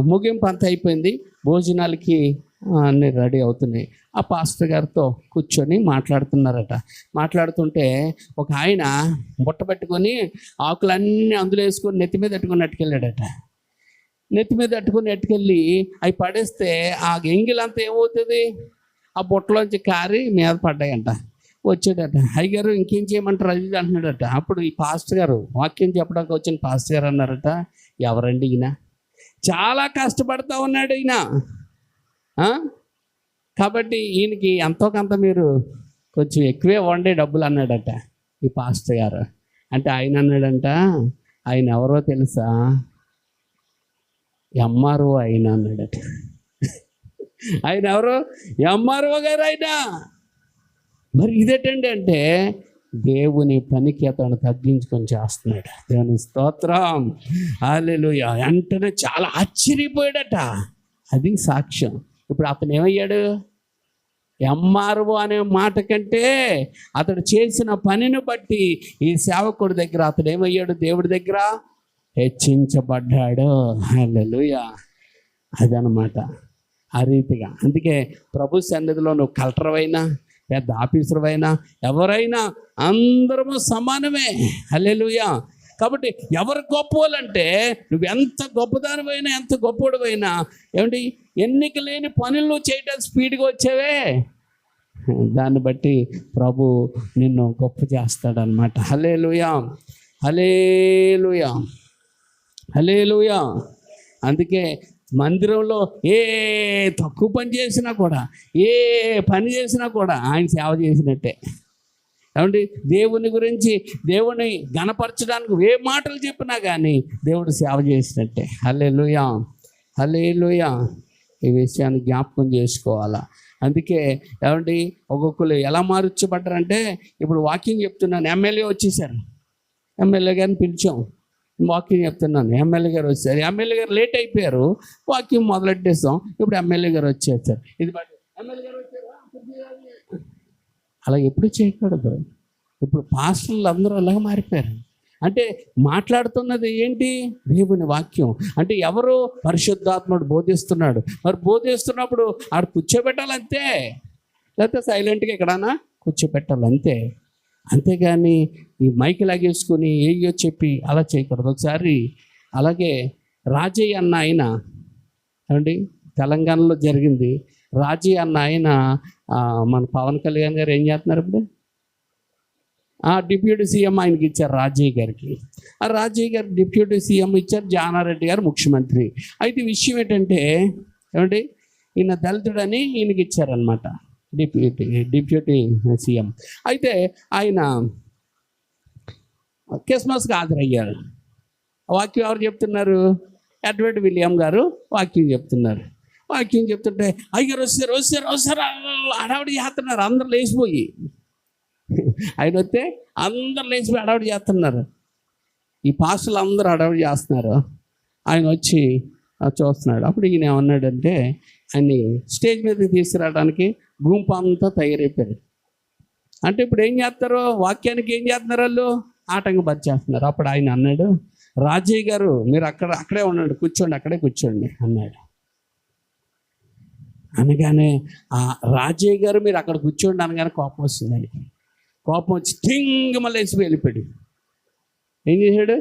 ముగింపు అంతా అయిపోయింది, భోజనాలకి అన్నీ రెడీ అవుతున్నాయి. ఆ పాస్టర్ గారితో కూర్చొని మాట్లాడుతున్నారట. మాట్లాడుతుంటే ఒక ఆయన బుట్ట పెట్టుకొని ఆకులన్నీ అందులో వేసుకొని నెత్తి మీద పెట్టుకొని అట్టుకెళ్ళాడట. నెత్తి మీద అట్టుకెళ్ళి అవి పడేస్తే ఆ ఎంగిలంతా ఏమవుతుంది? ఆ బుట్టలోంచి కారి మీద పడ్డాయంట. వచ్చాడట, అయ్యగారు ఇంకేం చేయమంటారు అది అంటున్నాడట. అప్పుడు ఈ పాస్టర్ గారు వాక్యం చెప్పడానికి వచ్చిన పాస్టర్ గారు అన్నారట, ఎవరండి ఈయన? చాలా కష్టపడతా ఉన్నాడు ఈయన, కాబట్టి ఈయనకి ఎంతో కొంత మీరు కొంచెం ఎక్కువే వండే డబ్బులు అన్నాడట ఈ పాస్టర్ గారు. అంటే ఆయన అన్నాడంట, ఆయన ఎవరో తెలుసా? ఎంఆర్ఓ ఆయన అన్నాడట. ఆయన ఎవరు? ఎంఆర్ఓ గారు ఆయన. మరి ఇదేటండి అంటే దేవుని పనికి అతను తగ్గించుకొని చేస్తున్నాడు. దేవుని స్తోత్రం, హల్లెలూయా. వెంటనే చాలా ఆశ్చర్యపోయాడట. అది సాక్ష్యం. ఇప్పుడు అతను ఏమయ్యాడు? ఎంఆర్ఓ అనే మాట కంటే అతడు చేసిన పనిని బట్టి ఈ సేవకుడి దగ్గర అతడు ఏమయ్యాడు? దేవుడి దగ్గర హెచ్చించబడ్డాడు. హల్లెలూయా. అదనమాట ఆ రీతిగా. అందుకే ప్రభు సన్నిధిలో నువ్వు కలెక్టర్ అయినా పెద్ద ఆఫీసర్ అయినా ఎవరైనా అందరము సమానమే. హల్లెలూయా. కాబట్టి ఎవరు గొప్పవాళ్ళంటే నువ్వు ఎంత గొప్పదానివైనా ఎంత గొప్పవాడివైనా ఏమిటి ఎన్నిక లేని పనులు చేయడానికి స్పీడ్గా వచ్చావే, దాన్ని బట్టి ప్రభు నిన్ను గొప్ప చేస్తాడనమాట. హల్లెలూయా, హల్లెలూయా, హల్లెలూయా. అందుకే మందిరంలో ఏ తక్కువ పని చేసినా కూడా, ఏ పని చేసినా కూడా ఆయన సేవ చేసినట్టే. ఏమండి దేవుని గురించి, దేవుని గణపరచడానికి ఏ మాటలు చెప్పినా కానీ దేవుడు సేవ చేసినట్టే. హల్లెలూయా, హల్లెలూయా. ఈ విషయాన్ని జ్ఞాపకం చేసుకోవాలా. అందుకే ఏమండి ఒక్కొక్కరు ఎలా మార్చబడ్డారంటే, ఇప్పుడు వాకింగ్ చెప్తున్నాను, ఎమ్మెల్యే వచ్చేసారు, ఎమ్మెల్యే గారిని పిలిచాం, వాకింగ్ చెప్తున్నాను, ఎమ్మెల్యే గారు వచ్చారు. ఎమ్మెల్యే గారు లేట్ అయిపోయారు, వాకింగ్ మొదలెట్టేస్తాం. ఇప్పుడు ఎమ్మెల్యే గారు వచ్చేసారు. ఇది ఎమ్మెల్యే గారు వచ్చారు, అలా ఎప్పుడు చేయకూడదు. ఇప్పుడు పాస్టర్లు అందరూ అలాగ మారిపోయారు. అంటే మాట్లాడుతున్నది ఏంటి? దేవుని వాక్యం. అంటే ఎవరు? పరిశుద్ధాత్ముడు బోధిస్తున్నాడు. మరి బోధిస్తున్నప్పుడు ఆడ కూర్చోబెట్టాలంతే, లేకపోతే సైలెంట్గా ఎక్కడన్నా కూర్చోబెట్టాలంతే. అంతేగాని ఈ మైకి లాగేసుకొని ఏయో చెప్పి అలా చేయకూడదు. ఒకసారి అలాగే రాజయ్య అన్న ఆయన ఏమండి తెలంగాణలో జరిగింది. రాజయ్య అన్న ఆయన మన పవన్ కళ్యాణ్ గారు ఏం చేస్తున్నారు ఇప్పుడు? డిప్యూటీ సీఎం ఆయనకి ఇచ్చారు, రాజయ్య గారికి. ఆ రాజయ్య గారు డిప్యూటీ సీఎం ఇచ్చారు, జానారెడ్డి గారు ముఖ్యమంత్రి. అయితే విషయం ఏంటంటే ఏమండి ఈయన దళితుడని ఈయనకి ఇచ్చారనమాట, డిప్యూటీ సీఎం. అయితే ఆయన క్రిస్మస్కి హాజరయ్యారు. వాక్యం ఎవరు చెప్తున్నారు? ఎడ్వర్డ్ విలియం గారు వాక్యం చెప్తున్నారు. వాక్యం చెప్తుంటే అయ్యారు వస్తారు హడావిడి చేస్తున్నారు. అందరు లేచిపోయి, ఆయన వస్తే అందరు లేచిపోయి హడావిడి చేస్తున్నారు. ఈ పాస్టర్లు అందరూ హడావిడి చేస్తున్నారు. ఆయన వచ్చి చూస్తున్నాడు. అప్పుడు ఈయన ఏమన్నాడంటే, ఆయన్ని స్టేజ్ మీదకి తీసుకురావడానికి గుంపు అంతా తయారైపోయారు. అంటే ఇప్పుడు ఏం చేస్తారు? వాక్యానికి ఏం చేస్తున్నారు? వాళ్ళు ఆటంకపరిచేస్తున్నారు. అప్పుడు ఆయన అన్నాడు, రాజయ్య గారు మీరు అక్కడే ఉండండి, కూర్చోండి, అక్కడే కూర్చోండి అన్నాడు. అనగానే ఆ రాజయ్య గారు మీరు అక్కడ కూర్చోండి అనగానే కోపం వస్తుంది ఆయనకి. కోపం వచ్చి టింగ్ మళ్ళీ వేసి వెళ్ళిపోయాడు. ఏం చేశాడు?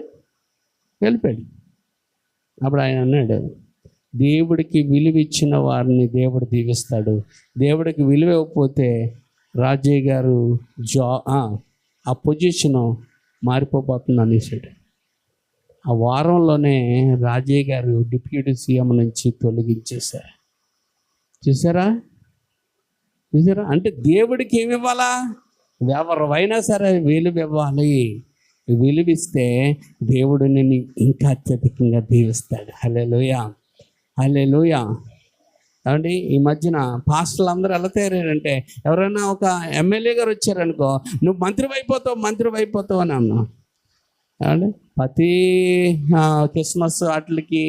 వెళ్ళిపోయాడు. అప్పుడు ఆయన అన్నాడు, దేవుడికి విలువ ఇచ్చిన వారిని దేవుడు దీవిస్తాడు, దేవుడికి విలువ ఇవ్వకపోతే రాజయ్య గారు ఆ పొజిషను మారిపోతుంది అనేసాడు. ఆ వారంలోనే రాజయ్య గారు డిప్యూటీ సీఎం నుంచి తొలగించేశారు. చూసారా? అంటే దేవుడికి ఏమి ఇవ్వాలా? ఎవరైనా సరే విలువ ఇవ్వాలి. విలువిస్తే దేవుడు నిన్ను ఇంకా అత్యధికంగా దీవిస్తాడు. హల్లెలూయా, హల్లెలూయా. కాబట్టి ఈ మధ్యన పాస్టర్లు అందరూ ఎలా తయారంటే, ఎవరైనా ఒక ఎమ్మెల్యే గారు వచ్చారనుకో, నువ్వు మంత్రి అయిపోతావు అని అన్నా. ఏమండి, ప్రతి క్రిస్మస్ వాటికి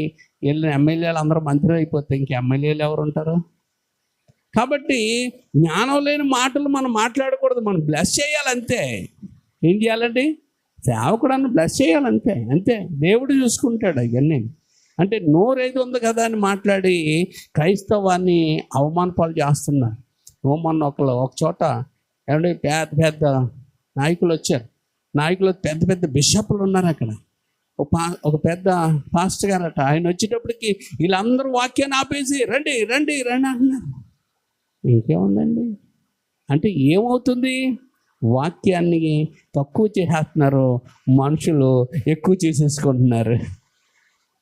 వెళ్ళిన ఎమ్మెల్యేలు అందరూ మంత్రి అయిపోతే ఇంక ఎమ్మెల్యేలు ఎవరు ఉంటారు? కాబట్టి జ్ఞానం లేని మాటలు మనం మాట్లాడకూడదు. మనం బ్లెస్ చేయాలంతే. ఏం చేయాలండి? సేవకుడನ್ನು బ్లెస్ చేయాలంతే, అంతే. దేవుడు చూసుకుంటాడు ఇవన్నీ. అంటే నోరేది ఉంది కదా అని మాట్లాడి క్రైస్తవాన్ని అవమానపాలు చేస్తున్నారు. మొన్న ఒక చోట ఏమంటే పెద్ద నాయకులు వచ్చారు. నాయకులు పెద్ద బిషప్లు ఉన్నారు అక్కడ. ఒక పెద్ద పాస్టర్ గారట. ఆయన వచ్చేటప్పటికి వీళ్ళందరూ వాక్యాన్ని ఆపేసి రండి అంటున్నారు. ఇంకేముందండి? అంటే ఏమవుతుంది? వాక్యాన్ని తక్కువ చేసేస్తున్నారు, మనుషులు ఎక్కువ చేసేసుకుంటున్నారు.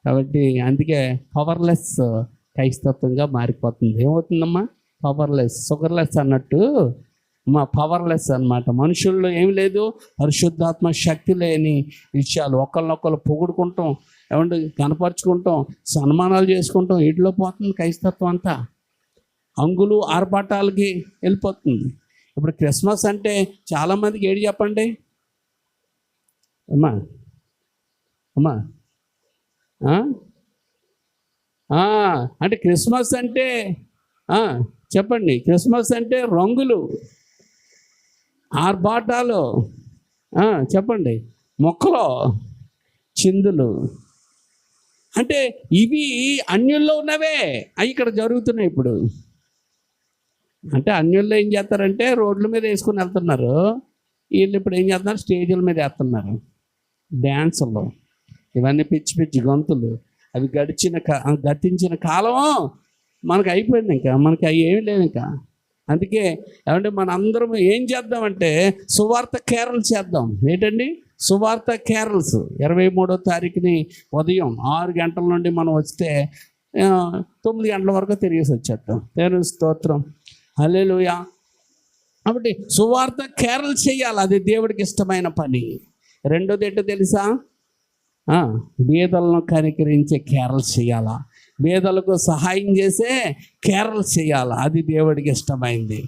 కాబట్టి అందుకే పవర్లెస్ క్రైస్తత్వంగా మారిపోతుంది. ఏమవుతుందమ్మా? పవర్లెస్, షుగర్లెస్ అన్నట్టు పవర్లెస్ అన్నమాట. మనుషుల్లో ఏమి లేదు, పరిశుద్ధాత్మ శక్తి లేని విషయాలు. ఒకళ్ళనొకళ్ళు పొగుడుకుంటాం, ఏమంటే కనపరుచుకుంటాం, సన్మానాలు చేసుకుంటాం, వీటిలో పోతుంది క్రైస్తత్వం అంతా. అంగులు ఆర్భాటాలకి వెళ్ళిపోతుంది. ఇప్పుడు క్రిస్మస్ అంటే చాలామందికి ఏడు చెప్పండి అమ్మా. అంటే క్రిస్మస్ అంటే చెప్పండి. క్రిస్మస్ అంటే రంగులు, ఆర్భాటాలు, చెప్పండి, మొక్కలు, చిందులు. అంటే ఇవి అన్యుల్లో ఉన్నవే, అవి ఇక్కడ జరుగుతున్నాయి ఇప్పుడు. అంటే అన్యుల్లో ఏం చేస్తారంటే రోడ్ల మీద వేసుకుని వెళ్తున్నారు. వీళ్ళు ఇప్పుడు ఏం చేస్తున్నారు? స్టేజీల మీద వేస్తున్నారు డ్యాన్సులు, ఇవన్నీ పిచ్చి గొంతులు. అవి గతించిన కాలం మనకు అయిపోయింది. ఇంకా మనకి అవి ఏమీ లేవు ఇంకా. అందుకే ఏమంటే మన అందరం ఏం చేద్దామంటే సువార్త కేరళస్ చేద్దాం. ఏంటండి? సువార్త కేరళస్ 23వ తారీఖుని ఉదయం 6 గంటల నుండి మనం వస్తే 9 గంటల వరకు తిరిగేసి వచ్చేద్దాం. దేవుని స్తోత్రం, హల్లెలూయా. కాబట్టి సువార్త కేరళ చేయాలి, అది దేవుడికి ఇష్టమైన పని. రెండోది ఏంటో తెలుసా? బీదలను కనికరించే కేరళ చేయాలా, బీదలకు సహాయం చేసే కేరళ చేయాలా, అది దేవుడికి ఇష్టమైంది.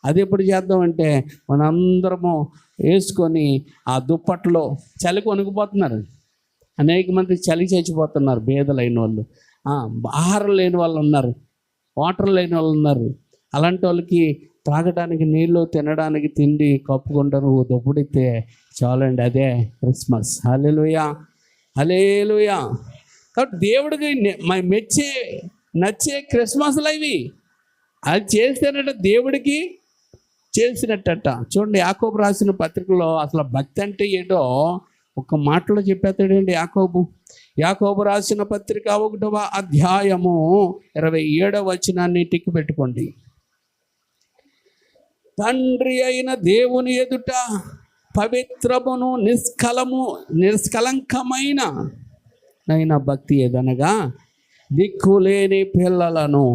అది ఎప్పుడు చేద్దామంటే మనందరము వేసుకొని ఆ దుప్పట్లో చలికి వణుకుపోతున్నారు. అనేక మంది చలి చచ్చిపోతున్నారు బీదలైన వాళ్ళు. ఆహారం లేని వాళ్ళు ఉన్నారు, వాటర్ లేని వాళ్ళు ఉన్నారు. అలాంటి వాళ్ళకి తాగడానికి నీళ్ళు, తినడానికి తిండి, కప్పుకుంటారు, దుప్పడితే చాలండి, అదే క్రిస్మస్. హల్లెలూయా, హల్లెలూయా. కాబట్టి దేవుడికి నచ్చే క్రిస్మస్లు అవి. అది చేస్తేనట దేవుడికి చేసినట్టట. చూడండి, యాకోబు రాసిన పత్రికలో అసలు భక్తి అంటే ఏంటో ఒక మాటలో చెప్పేస్తాడండి యాకోబు రాసిన పత్రిక 1వ అధ్యాయము 27వ వచనాన్ని టిక్కు పెట్టుకోండి. తండ్రి అయిన దేవుని ఎదుట పవిత్రమును నిష్కలంకమైన భక్తి ఏదనగా దిక్కులేని పిల్లలను,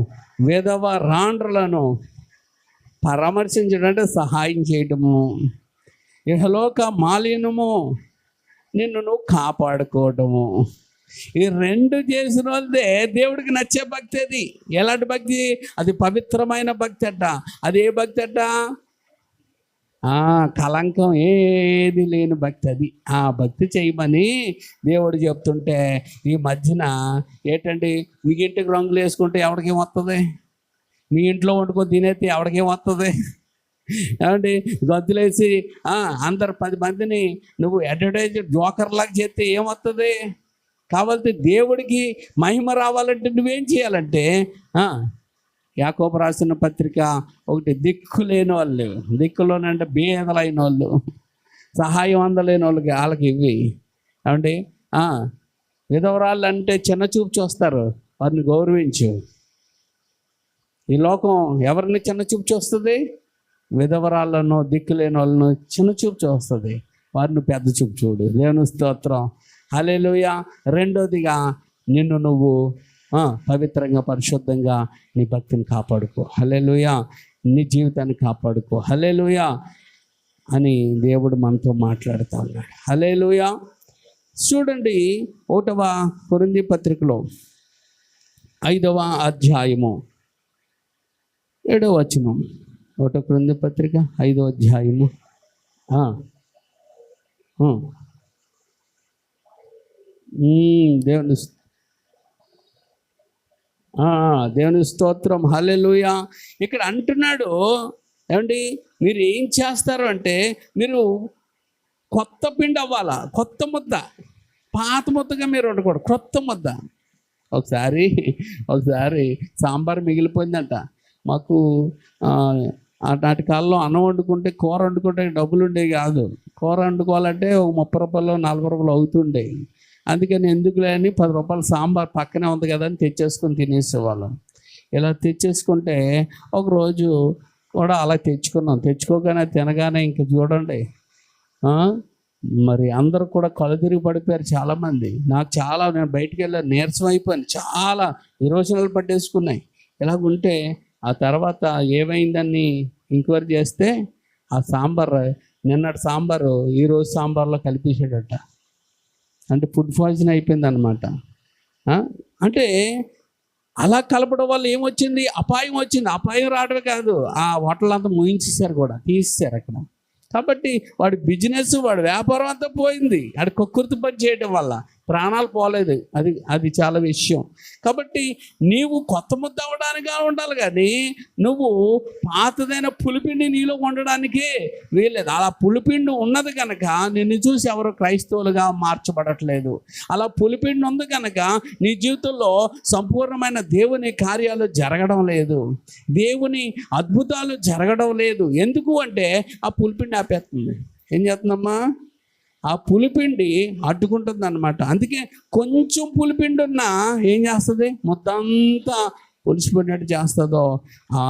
విధవ రాండ్రులను పరామర్శించడం అంటే సహాయం చేయటము, ఇహలోక మాలిన్యము నిన్ను నువ్వు కాపాడుకోవటము. ఈ రెండు చేసిన వాళ్ళదే దేవుడికి నచ్చే భక్తి. అది ఎలాంటి భక్తి? అది పవిత్రమైన భక్తి అట. అది ఏ భక్తి అట? కలంకం ఏది లేని భక్తి. అది ఆ భక్తి చేయమని దేవుడు చెప్తుంటే ఈ మధ్యన ఏంటండి, మీ ఇంటికి రంగులు వేసుకుంటే ఎవరికేం వస్తుంది? మీ ఇంట్లో వండుకొని తినేస్తే ఎవరికేం వస్తుంది? ఏమండి, గంతులేసి అందరు 10 మందిని నువ్వు అడ్వర్టైజ్ జోకర్లాగా చేస్తే ఏమవుతుంది? కావాలంటే దేవుడికి మహిమ రావాలంటే నువ్వేం చేయాలంటే, యాకోబు రాసిన పత్రిక 1, దిక్కులేని వాళ్ళు, దిక్కులోనంటే బేదలైన వాళ్ళు, సహాయం అందలేని వాళ్ళకి వాళ్ళకి ఇవి. ఏమండి, విధవరాళ్ళు అంటే చిన్న చూపు చూస్తారు, వారిని గౌరవించు. ఈ లోకం ఎవరిని చిన్న చూపు చూస్తుంది? విధవరాళ్ళను, దిక్కులేని వాళ్ళను చిన్న చూపు చూస్తుంది, వారిని పెద్ద చూపు చూడు. దేవుని స్తోత్రం, హల్లెలూయా. రెండోదిగా నిన్ను నువ్వు పవిత్రంగా, పరిశుద్ధంగా నీ భక్తిని కాపాడుకో. హల్లెలూయా. నీ జీవితాన్ని కాపాడుకో. హల్లెలూయా అని దేవుడు మనతో మాట్లాడుతూ ఉన్నాడు. హల్లెలూయా. చూడండి, 1వ కొరింథీ పత్రికలో 5వ అధ్యాయము 7వ వచనం. 1 కొరింథీ పత్రిక 5వ అధ్యాయము. దేవుని స్తోత్రం, హల్లెలూయా. ఇక్కడ అంటున్నాడు, ఏమండి, మీరు ఏం చేస్తారు అంటే, మీరు కొత్త పిండి అవ్వాలా, కొత్త ముద్ద. పాత ముద్దగా మీరు వండకూడదు, కొత్త ముద్ద. ఒకసారి సాంబార్ మిగిలిపోయిందంట. మాకు నాటి కాలంలో అన్నం వండుకుంటే, కూర వండుకుంటే డబ్బులు ఉండేవి కాదు. కూర వండుకోవాలంటే ఒక 30 రూపాయలు 40 రూపాయలు అవుతుండేవి. అందుకని ఎందుకులే అని 10 రూపాయలు సాంబార్ పక్కనే ఉంది కదా అని తెచ్చేసుకొని తినేసేవాళ్ళం. ఇలా తెచ్చేసుకుంటే ఒకరోజు కూడా అలా తెచ్చుకోగానే తినగానే ఇంక చూడండి, మరి అందరూ కూడా కళ్ళు తిరిగి పడిపోయారు చాలామంది. నేను బయటికి వెళ్ళాను, నీరసం అయిపోయాను, చాలా విరోచనాలు పట్టేసుకున్నాయి. ఇలాగుంటే ఆ తర్వాత ఏమైందని ఎంక్వైరీ చేస్తే ఆ సాంబార్, నిన్నటి సాంబారు ఈరోజు సాంబార్లో కలిపేసాడట. అంటే ఫుడ్ పాయిజన్ అయిపోయింది అనమాట. అంటే అలా కలపడం వల్ల ఏమొచ్చింది? అపాయం వచ్చింది. అపాయం రావడమే కాదు, ఆ హోటల్ అంతా ముయించేశారు కూడా, తీసేశారు అక్కడ. కాబట్టి వాడి బిజినెస్, వాడి వ్యాపారం అంతా పోయింది. వాడి కక్కుర్తి పని చేయడం వల్ల ప్రాణాలు పోలేదు. అది చాలా విషయం. కాబట్టి నీవు కొత్త ముద్ద అవ్వడానికి ఉండాలి, కానీ నువ్వు పాతదైన పులిపిండి నీలో ఉండడానికి వీల్లేదు. అలా పులిపిండి ఉన్నది కనుక నిన్ను చూసి ఎవరు క్రైస్తవులుగా మార్చబడట్లేదు. అలా పులిపిండి ఉంది కనుక నీ జీవితంలో సంపూర్ణమైన దేవుని కార్యాలు జరగడం లేదు, దేవుని అద్భుతాలు జరగడం లేదు. ఎందుకు అంటే ఆ పులిపిండి ఆపేస్తుంది. ఏం చేస్తుందమ్మా? ఆ పులిపిండి అడ్డుకుంటుంది అనమాట. అందుకే కొంచెం పులిపిండి ఉన్నా ఏం చేస్తుంది? మొత్తంతా పులిసిపోయినట్టు చేస్తుందో ఆ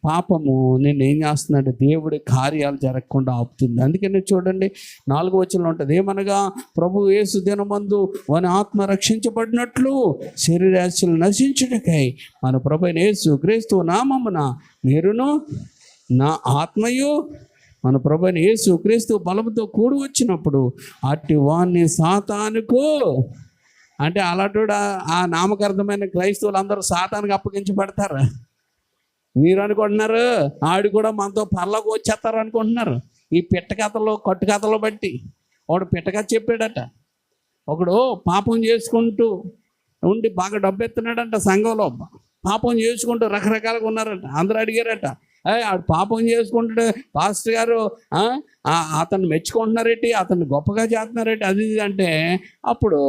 పాపము నేను ఏం చేస్తున్నాడు? దేవుడి కార్యాలు జరగకుండా ఆపుతుంది. అందుకని చూడండి, 4వ వచనంలో ఉంటుంది, ఏమనగా ప్రభు యేసు దినమందు వాని ఆత్మ రక్షించబడినట్లు శరీరాశలు నశించుటకై మన ప్రభు యేసు క్రీస్తు నామమున మీరును నా ఆత్మయు మన ప్రభువైన యేసు క్రీస్తు బలముతో కూడి వచ్చినప్పుడు అట్టి వాణ్ణి సాతానుకు, అంటే అలాంటి ఆ నామకార్థమైన క్రైస్తవులు అందరూ సాతానుకు అప్పగించబడతారు. మీరు అనుకుంటున్నారు ఆడు కూడా మనతో పరలోకి వచ్చేస్తారు అనుకుంటున్నారు. ఈ పిట్టకథలు, కట్టుకథలు బట్టి ఒకడు పిట్టకథ చెప్పాడట. ఒకడు పాపం చేసుకుంటూ ఉండి బాగా డబ్బు ఎత్తున్నాడంట. సంఘంలో పాపం చేసుకుంటూ రకరకాలుగా ఉన్నారట. అందరూ అడిగారట, ఆడు పాపం చేసుకుంటాడు పాస్టర్ గారు, అతను మెచ్చుకుంటున్నారేంటి, అతను గొప్పగా చేస్తున్నారేంటి, అది అంటే అప్పుడు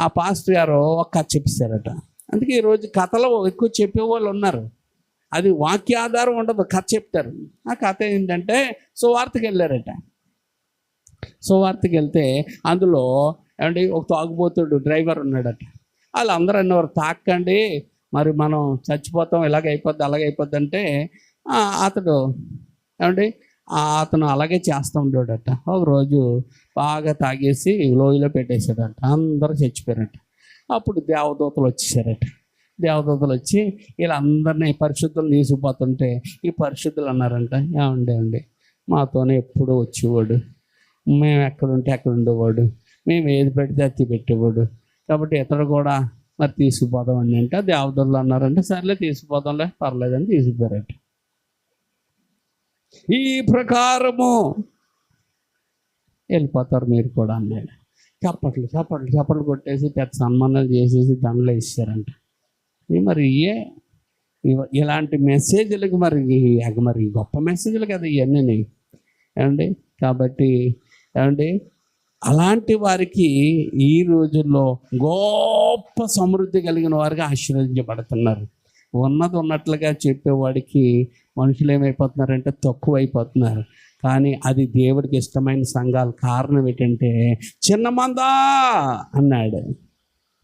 ఆ పాస్టర్ గారు ఒక కథ చెప్పిస్తారట. అందుకే ఈరోజు కథలు ఎక్కువ చెప్పేవాళ్ళు ఉన్నారు. అది వాక్యాధారం ఉండదు, కథ చెప్తారు. ఆ కథ ఏంటంటే, సువార్తకి వెళ్ళారట. సువార్తకి వెళ్తే అందులో ఏమండి ఒక తాగుబోతుడు డ్రైవర్ ఉన్నాడట. వాళ్ళందరూ అన్నవారు, తాకండి మరి మనం చచ్చిపోతాం, ఇలాగైపోద్ది అలాగైపోద్ది అంటే అతడు ఏమండి అతను అలాగే చేస్తూ ఉండేవాడట. ఒకరోజు బాగా తాగేసి లోయలో పెట్టేశాడట. అందరూ చచ్చిపోయారట. అప్పుడు దేవదూతలు వచ్చేసారట. దేవదూతలు వచ్చి వీళ్ళందరినీ పరిశుద్ధులు తీసుకుపోతుంటే ఈ పరిశుద్ధులు అన్నారంట, ఏమండి మాతోనే ఎప్పుడూ వచ్చేవాడు, మేము ఎక్కడుంటే అక్కడ ఉండేవాడు, మేము ఏది పెడితే అతి పెట్టేవాడు, కాబట్టి ఇతడు కూడా మరి తీసుకుపోదామండి అంటే దేవదూతలు అన్నారంటే సర్లే తీసుకుపోదాంలే పర్లేదని తీసుకుపోయారట. ఈ ప్రకారము వెళ్ళిపోతారు మీరు కూడా అన్నాడు. చప్పట్లు కొట్టేసి పెద్ద సన్మానాలు చేసేసి దండలు వేసారంట. మరి ఇలాంటి మెసేజ్లకు మరి గొప్ప మెసేజ్లు కదా ఇవన్నీ ఏమండి. కాబట్టి ఏమండి అలాంటి వారికి ఈ రోజుల్లో గొప్ప సమృద్ధి కలిగిన వారికి ఆశీర్వదించబడుతున్నారు. ఉన్నట్లుగా చెప్పేవాడికి మనుషులు ఏమైపోతున్నారంటే తక్కువ అయిపోతున్నారు. కానీ అది దేవుడికి ఇష్టమైన సంఘాలు. కారణం ఏంటంటే చిన్న మందా అన్నాడు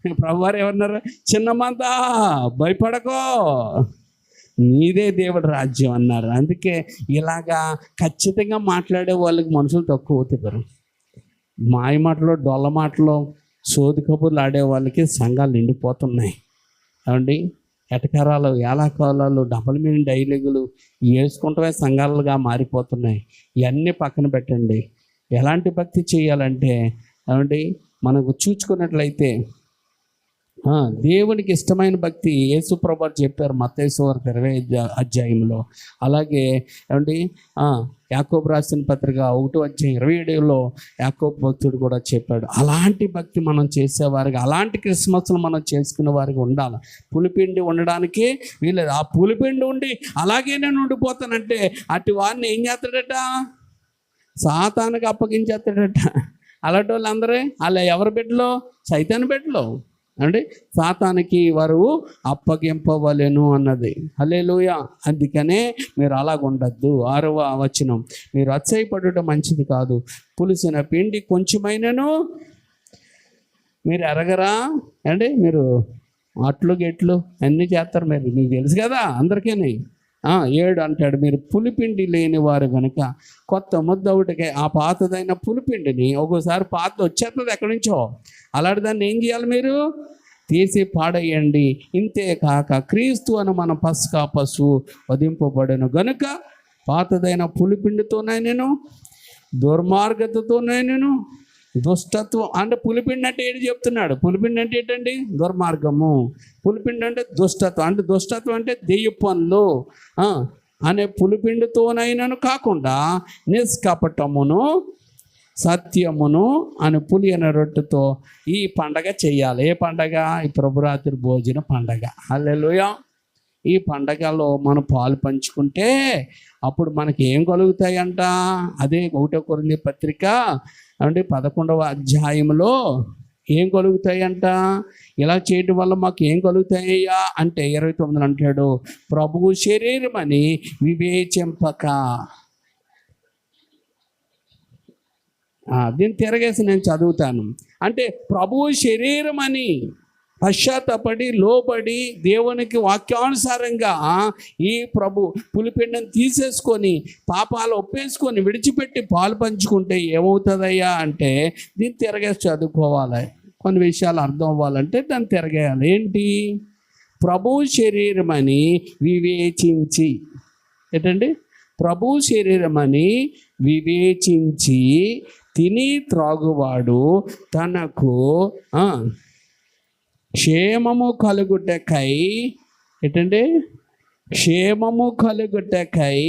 ప్రభువారు. ఏమన్నారు? చిన్న మందా భయపడకో, నీదే దేవుడి రాజ్యం అన్నారు. అందుకే ఇలాగా ఖచ్చితంగా మాట్లాడే వాళ్ళకి మనుషులు తక్కువ అవుతారు. మాయ మాటలు, డొల్ల మాటలు, సోది కబుర్లు ఆడే వాళ్ళకి సంఘాలు నిండిపోతున్నాయి. ఏమండి ఎటకరాలు, ఏలాకాలాలు, డబల్ మీనింగ్ డైలాగులు వేసుకుంటమే సంఘాలుగా మారిపోతున్నాయి. ఇవన్నీ పక్కన పెట్టండి. ఎలాంటి భక్తి చేయాలంటే ఏమండి మనకు చూసుకున్నట్లయితే దేవునికి ఇష్టమైన భక్తి యేసు ప్రభువు చెప్పారు మత్తయి సువార్త 20వ అధ్యాయంలో. అలాగే ఏమండి యాకోబు రాసిన పత్రిక 1వ అధ్యాయం 27లో యాకోబు భక్తుడు కూడా చెప్పాడు. అలాంటి భక్తి మనం చేసేవారికి, అలాంటి క్రిస్మస్లు మనం చేసుకునే వారికి ఉండాలి. పులిపిండి ఉండడానికి వీలేదు. ఆ పులిపిండి ఉండి అలాగే నేను ఉండిపోతానంటే అటు వారిని ఏం చేస్తాడట? సాతానికి అప్పగించేస్తాడట. అలాంటి వాళ్ళందరూ అలా ఎవరి బిడ్డలో? సైతాను బిడ్డలో అంటే సాతానికి వారు అప్పగింపవలెను అన్నది. హల్లెలూయా. అందుకనే మీరు అలాగుండద్దు. 6వ వచనం, మీరు అతిశయపడటం మంచిది కాదు. పులిసిన పిండి కొంచెమైనను మీరు ఎరగరా అంటే మీరు అట్లు గెట్లు అన్నీ చేస్తారు. మీకు తెలుసు కదా అందరికీ. 7 అంటాడు, మీరు పులిపిండి లేని వారు కనుక కొత్త ముద్ద ఒకటికే ఆ పాతదైన పులిపిండిని, ఒక్కోసారి పాత వచ్చేస్తుంది ఎక్కడి నుంచో, అలాంటి దాన్ని ఏం చేయాలి? మీరు తీసి పాడేయండి. ఇంతే కాక క్రీస్తు అని మన పస్కా పశువు వధింపబడను గనుక పాతదైన పులిపిండితోనైనను దుర్మార్గతతోనైనను దుష్టత్వం అంటే పులిపిండి అంటే ఏంటి చెప్తున్నాడు? పులిపిండి అంటే ఏంటండి? దుర్మార్గము. పులిపిండి అంటే దుష్టత్వం. అంటే దుష్టత్వం అంటే దెయ్య పనులు అనే పులిపిండితోనైనను కాకుండా నిష్కపటమును సత్యమును అని పులియన రొట్టెతో ఈ పండగ చేయాలి. ఏ పండగ? ఈ ప్రభురాత్రి భోజన పండగ. హల్లెలూయా. ఈ పండగలో మనం పాలు పంచుకుంటే అప్పుడు మనకి ఏం కలుగుతాయంట? అదే 1 కొరింథీ పత్రిక అంటే 11వ అధ్యాయంలో ఏం కలుగుతాయంట? ఇలా చేయడం వల్ల మాకు ఏం కలుగుతాయ్యా అంటే 29 అంటాడు, ప్రభువు శరీరం అని వివేచింపక. దీన్ని తిరగేసి నేను చదువుతాను. అంటే ప్రభువు శరీరం అని పశ్చాత్తపడి లోబడి దేవునికి వాక్యానుసారంగా ఈ ప్రభు పులిపిండిని తీసేసుకొని పాపాలు ఒప్పేసుకొని విడిచిపెట్టి పాలు పంచుకుంటే ఏమవుతుందయ్యా అంటే దీన్ని తిరగేసి చదువుకోవాలి. కొన్ని విషయాలు అర్థం అవ్వాలంటే దాన్ని తిరగేయాలి. ఏంటి? ప్రభు శరీరం అని వివేచించి. ఏంటండి? ప్రభు శరీరం అని వివేచించి తిని త్రాగువాడు తనకు క్షేమము కలుగుటకై. ఏంటంటే? క్షేమము కలుగుటకై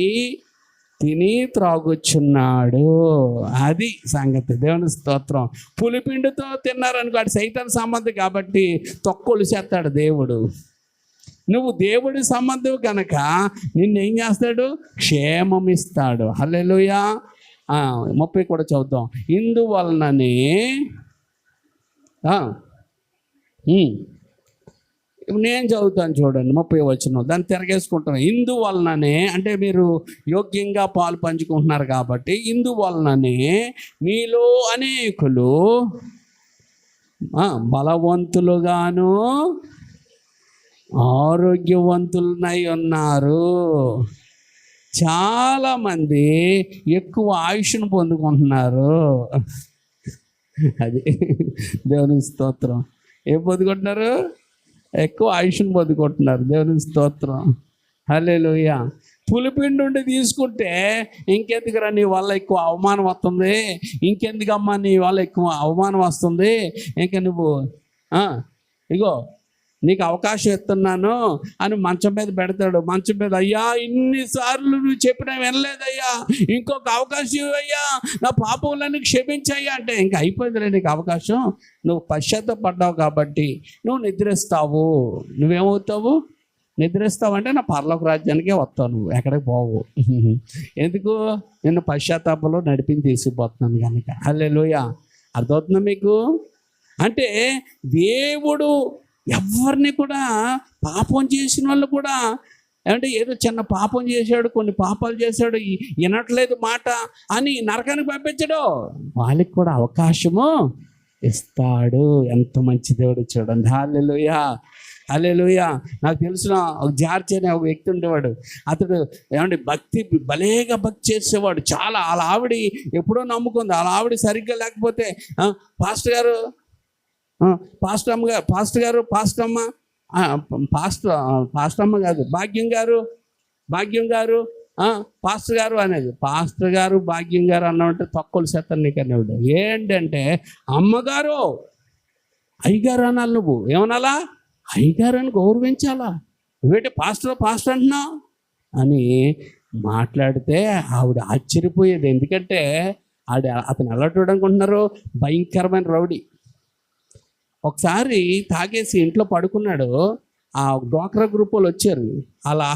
తిని త్రాగుచున్నాడు. అది సంగతి. దేవుని స్తోత్రం. పులిపిండితో తిన్నారనుకో అది సైతాన్ సంబంధం కాబట్టి తొక్కులు చేస్తాడు దేవుడు. నువ్వు దేవుడి సంబంధం కనుక నిన్నేం చేస్తాడు? క్షేమం ఇస్తాడు. హల్లెలూయా. 30 కూడా చదువుతాం. ఇందువలననే నేను చదువుతాను చూడండి 30వ వచనం. దాన్ని తిరగేసుకుంటాను. ఇందువలననే అంటే మీరు యోగ్యంగా పాలు పంచుకుంటున్నారు కాబట్టి ఇందువలననే మీలో అనేకులు బలవంతులుగాను ఆరోగ్యవంతులనై ఉన్నారు. చాలామంది ఎక్కువ ఆయుష్ను పొందుకుంటున్నారు. అది దేవుని స్తోత్రం. ఏం పొందుకుంటున్నారు? ఎక్కువ ఆయుష్ను పొందుకుంటున్నారు. దేవుని స్తోత్రం. హల్లెలూయా. పులిపిండి ఉండి తీసుకుంటే ఇంకెందుకురా నీ వల్ల ఎక్కువ అవమానం వస్తుంది, ఇంకెందుకమ్మా నీ వల్ల ఎక్కువ అవమానం వస్తుంది, ఇంక నువ్వు ఇగో నీకు అవకాశం ఇస్తున్నాను అని మంచం మీద పెడతాడు. మంచం మీద, అయ్యా ఇన్నిసార్లు నువ్వు చెప్పినా వినలేదయ్యా, ఇంకొక అవకాశం ఇవ్వయ్యా, నా పాపములన్నీ క్షమించయ్యా అంటే ఇంకా అయిపోయిందిలే నీకు అవకాశం. నువ్వు పశ్చాత్తపడ్డావు కాబట్టి నువ్వు నిద్రిస్తావు. నువ్వేమవుతావు? నిద్రిస్తావు అంటే నా పరలోక రాజ్యానికే వస్తావు, నువ్వు ఎక్కడికి పోవు. ఎందుకు? నిన్ను పశ్చాత్తాపంలో నడిపించి తీసుకుపోతున్నాను కనుక. హల్లెలూయా. అర్థమవుతుందా మీకు? అంటే దేవుడు ఎవరిని కూడా, పాపం చేసిన వాళ్ళు కూడా, అంటే ఏదో చిన్న పాపం చేశాడు, కొన్ని పాపాలు చేశాడు, వినట్లేదు మాట అని నరకానికి పంపించడు. వాళ్ళకి కూడా అవకాశము ఇస్తాడు. ఎంత మంచి దేవుడు చూడండి. హల్లెలూయా. హల్లెలూయా. నాకు తెలిసిన ఒక జార్జ్ అనే ఒక వ్యక్తి ఉండేవాడు. అతడు ఏమంటే భక్తి భలేగా భక్తి చేసేవాడు. చాలా వాళ్ళ ఆవిడ ఎప్పుడో నమ్ముకుంది. వాళ్ళ ఆవిడ సరిగ్గా లేకపోతే పాస్టర్ గారు, పాస్టర్ అమ్మ కాదు, భాగ్యం గారు పాస్టర్ గారు అనేది. పాస్టర్ గారు భాగ్యం గారు అన్నామంటే తక్కువ శాతం నీకు అనేవాడు. ఏంటంటే అమ్మగారు అయ్యగారు అనాలి. నువ్వు ఏమనాలా? అయ్యగారు అని గౌరవించాలా. నువ్వేంటి పాస్టర్ అంటున్నావు అని మాట్లాడితే ఆవిడ ఆశ్చర్యపోయేది. ఎందుకంటే అతను ఎలా అనుకుంటున్నారు? భయంకరమైన రౌడీ. ఒకసారి తాగేసి ఇంట్లో పడుకున్నాడు. ఆ డోక్రా గ్రూప్ వాళ్ళు వచ్చారు. అలా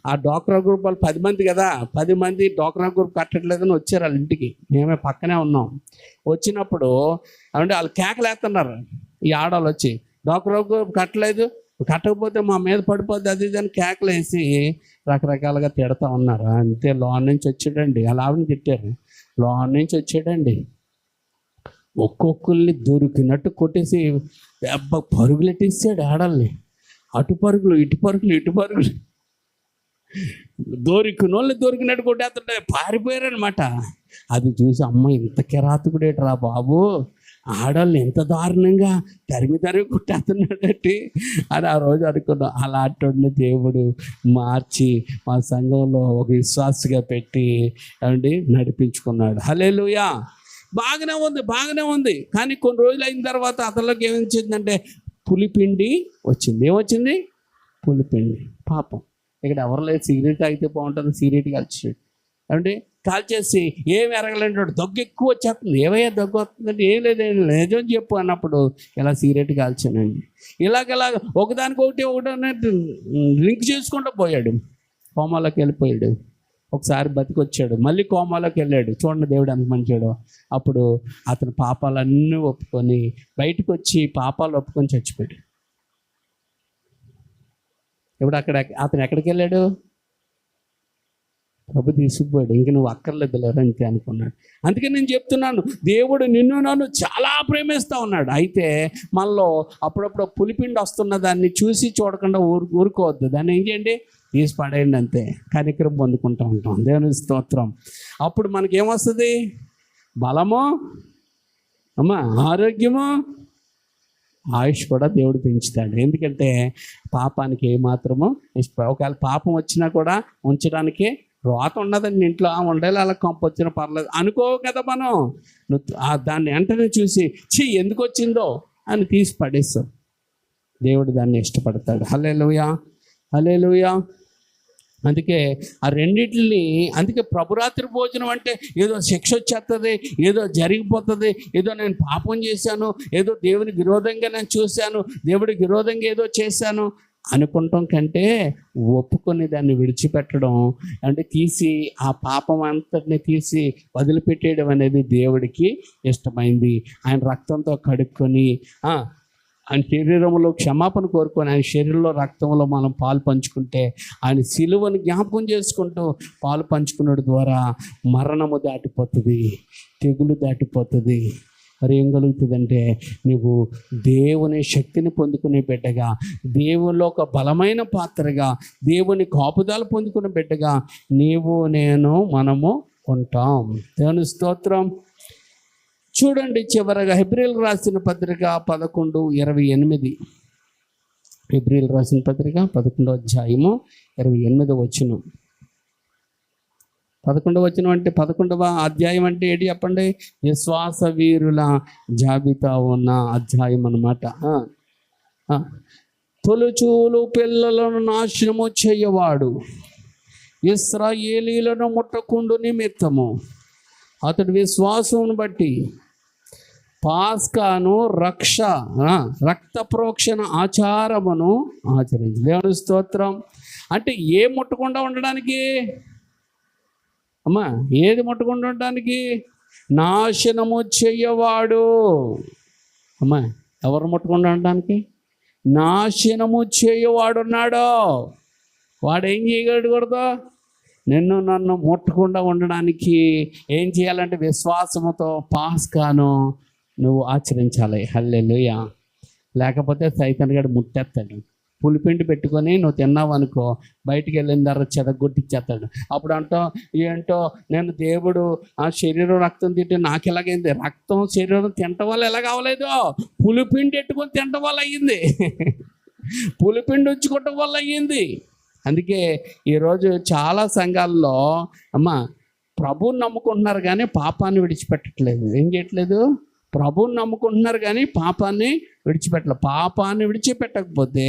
ఆ డోక్రా గ్రూప్ వాళ్ళు 10 మంది కదా, 10 మంది డోక్రా గ్రూప్ కట్టట్లేదని వచ్చారు వాళ్ళ ఇంటికి. మేమే పక్కనే ఉన్నాం. వచ్చినప్పుడు అంటే వాళ్ళు కేకలేస్తున్నారు. ఈ ఆడవాళ్ళు వచ్చి, డోక్రా గ్రూప్ కట్టకపోతే మా మీద పడిపోద్ది అది ఇది అని కేకలేసి రకరకాలుగా తిడతా ఉన్నారు. అంతే లోన్ నుంచి వచ్చాడండి. అలా ఆవిడని తిట్టారు. లోన్ నుంచి వచ్చాడండి. ఒక్కొక్కరిని దొరికినట్టు కొట్టేసి దెబ్బ పరుగులెట్టేసాడు ఆడల్ని. అటు పరుగులు ఇటు పరుగులు దొరికినట్టు కొట్టేస్తుంటే పారిపోయారనమాట. అది చూసి అమ్మ ఇంత కిరాతకుడేట్రా బాబు, ఆడల్ని ఎంత దారుణంగా తరిమి కొట్టేస్తున్నాడటి అని ఆ రోజు అనుకున్నాం. అలాంటి దేవుడు మార్చి మా సంఘంలో ఒక విశ్వాసగా పెట్టి నడిపించుకున్నాడు. హల్లెలూయా. బాగానే ఉంది. కానీ కొన్ని రోజులు అయిన తర్వాత అతనిలోకి ఏమొచ్చిందంటే పులిపిండి వచ్చింది. ఏమొచ్చింది? పులిపిండి. పాపం. ఇక్కడ ఎవరు లేదు, సిగరెట్ తాగితే బాగుంటుంది, సిగరెట్ కాల్చాడు. అంటే కాల్చేసి ఏమి ఎరగలేంటాడు, దగ్గు ఎక్కువ వచ్చేస్తుంది. ఏవయ్యా దగ్గు వస్తుందంటే ఏం లేదు, నిజం చెప్పు అన్నప్పుడు ఇలా సిగరెట్ కాల్చానండి. ఇలాగ ఒకదానికి ఒకటి లింక్ చేసుకుంటూ పోయాడు. కోమాలోకి వెళ్ళిపోయాడు. ఒకసారి బతికొచ్చాడు, మళ్ళీ కోమాలోకి వెళ్ళాడు. చూడండి దేవుడు ఎంత మంచాడో. అప్పుడు అతని పాపాలన్నీ ఒప్పుకొని బయటకు వచ్చి పాపాలు ఒప్పుకొని చచ్చిపోయాడు. ఇప్పుడు అతను ఎక్కడికి వెళ్ళాడు? ప్రభు తీసుకుపోయాడు. ఇంక నువ్వు అక్కర్లేదు లేరంతే అనుకున్నాడు. అందుకే నేను చెప్తున్నాను, దేవుడు నిన్ను నన్ను చాలా ప్రేమిస్తూ ఉన్నాడు. అయితే మనలో అప్పుడప్పుడు పులిపిండి వస్తున్న దాన్ని చూసి చూడకుండా ఊరుకోవద్దు. దాన్ని ఏం చేయండి? తీసి పడేయండి. అంతే. కనికరం పొందుకుంటూ ఉంటాం. దేవుని స్తోత్రం. అప్పుడు మనకేమొస్తుంది? బలము, ఆరోగ్యము, ఆయుష్ కూడా దేవుడు పెంచుతాడు. ఎందుకంటే పాపానికి ఏమాత్రము ఒకవేళ పాపం వచ్చినా కూడా ఉంచడానికి రోత ఉండదండి ఇంట్లో. ఉండాలి, అలా కంపు వచ్చినా పర్లేదు అనుకో కదా మనం. దాన్ని వెంటనే చూసి ఎందుకు వచ్చిందో అని తీసి పడేస్తాం. దేవుడు దాన్ని ఇష్టపడతాడు. హల్లెలూయా. అందుకే ఆ రెండింటిని, అందుకే ప్రభురాత్రి భోజనం అంటే ఏదో శిక్ష వచ్చేస్తుంది, ఏదో జరిగిపోతుంది, ఏదో నేను పాపం చేశాను, ఏదో దేవునికి విరోధంగా నేను చూశాను, దేవుడికి విరోధంగా ఏదో చేశాను అనుకుంటాం కంటే ఒప్పుకొని దాన్ని విడిచిపెట్టడం అంటే తీసి ఆ పాపం అంతటిని తీసి వదిలిపెట్టేయడం అనేది దేవుడికి ఇష్టమైంది. ఆయన రక్తంతో కడుక్కొని ఆయన శరీరంలో క్షమాపణ కోరుకొని ఆయన శరీరంలో రక్తంలో మనం పాలు పంచుకుంటే, ఆయన సిలువను జ్ఞాపకం చేసుకుంటూ పాలు పంచుకున్నది ద్వారా మరణము దాటిపోతుంది, తెగులు దాటిపోతుంది. మరి ఏం కలుగుతుందంటే నువ్వు దేవుని శక్తిని పొందుకునే బిడ్డగా, దేవుల్లో ఒక బలమైన పాత్రగా, దేవుని కాపుదల పొందుకునే బిడ్డగా మనము ఉంటాం. దేవుని స్తోత్రం. చూడండి చివరగా హెబ్రీయులకు రాసిన పత్రిక 11:28. హెబ్రీయులకు రాసిన పత్రిక 11వ అధ్యాయము 28వ వచనం. 11వ వచనం అంటే 11వ అధ్యాయం అంటే ఏంటి చెప్పండి? విశ్వాస వీరుల జాబితా ఉన్న అధ్యాయం అన్నమాట. తొలుచూలు పిల్లలను నాశనము చేయవాడు ఇశ్రాయేలీయులను ముట్టకుండు నిమిత్తము అతడు విశ్వాసమును బట్టి పాస్కాను రక్త ప్రోక్షణ ఆచారమును ఆచరించి. దేవుని స్తోత్రం. అంటే ఏ ముట్టకుండా ఉండడానికి అమ్మా, ఏది ముట్టకుండా ఉండడానికి? నాశనము చెయ్యవాడు. అమ్మా, ఎవరు ముట్టకుండా ఉండడానికి? నాశనము చేయవాడు ఉన్నాడు. వాడు ఏం చేయగలకూడదు? నిన్ను నన్ను ముట్టకుండా ఉండడానికి ఏం చేయాలంటే విశ్వాసముతో పాస్కాను నువ్వు ఆచరించాలి. హల్లెలూయా. లేకపోతే సైతాన్ గడు ముట్టేస్తాడు. పులిపిండి పెట్టుకొని నువ్వు తిన్నావు అనుకో, బయటికి వెళ్ళిన తర్వాత చెదగొట్టిచ్చేస్తాడు. అప్పుడు ఏంటో నేను దేవుడు ఆ శరీరం రక్తం తింటే నాకు ఎలాగైంది? రక్తం శరీరం తినటం వల్ల ఎలా కావలేదు? పులిపిండి పెట్టుకొని తినటం వల్ల అయ్యింది. పులిపిండి ఉంచుకోవటం వల్ల అయ్యింది. అందుకే ఈరోజు చాలా సంఘాల్లో ప్రభువుని నమ్ముకుంటున్నారు కానీ పాపాన్ని విడిచిపెట్టట్లేదు. ఏం చేయట్లేదు? ప్రభువుని నమ్ముకుంటున్నారు కానీ పాపాన్ని విడిచిపెట్టలేదు. పాపాన్ని విడిచిపెట్టకపోతే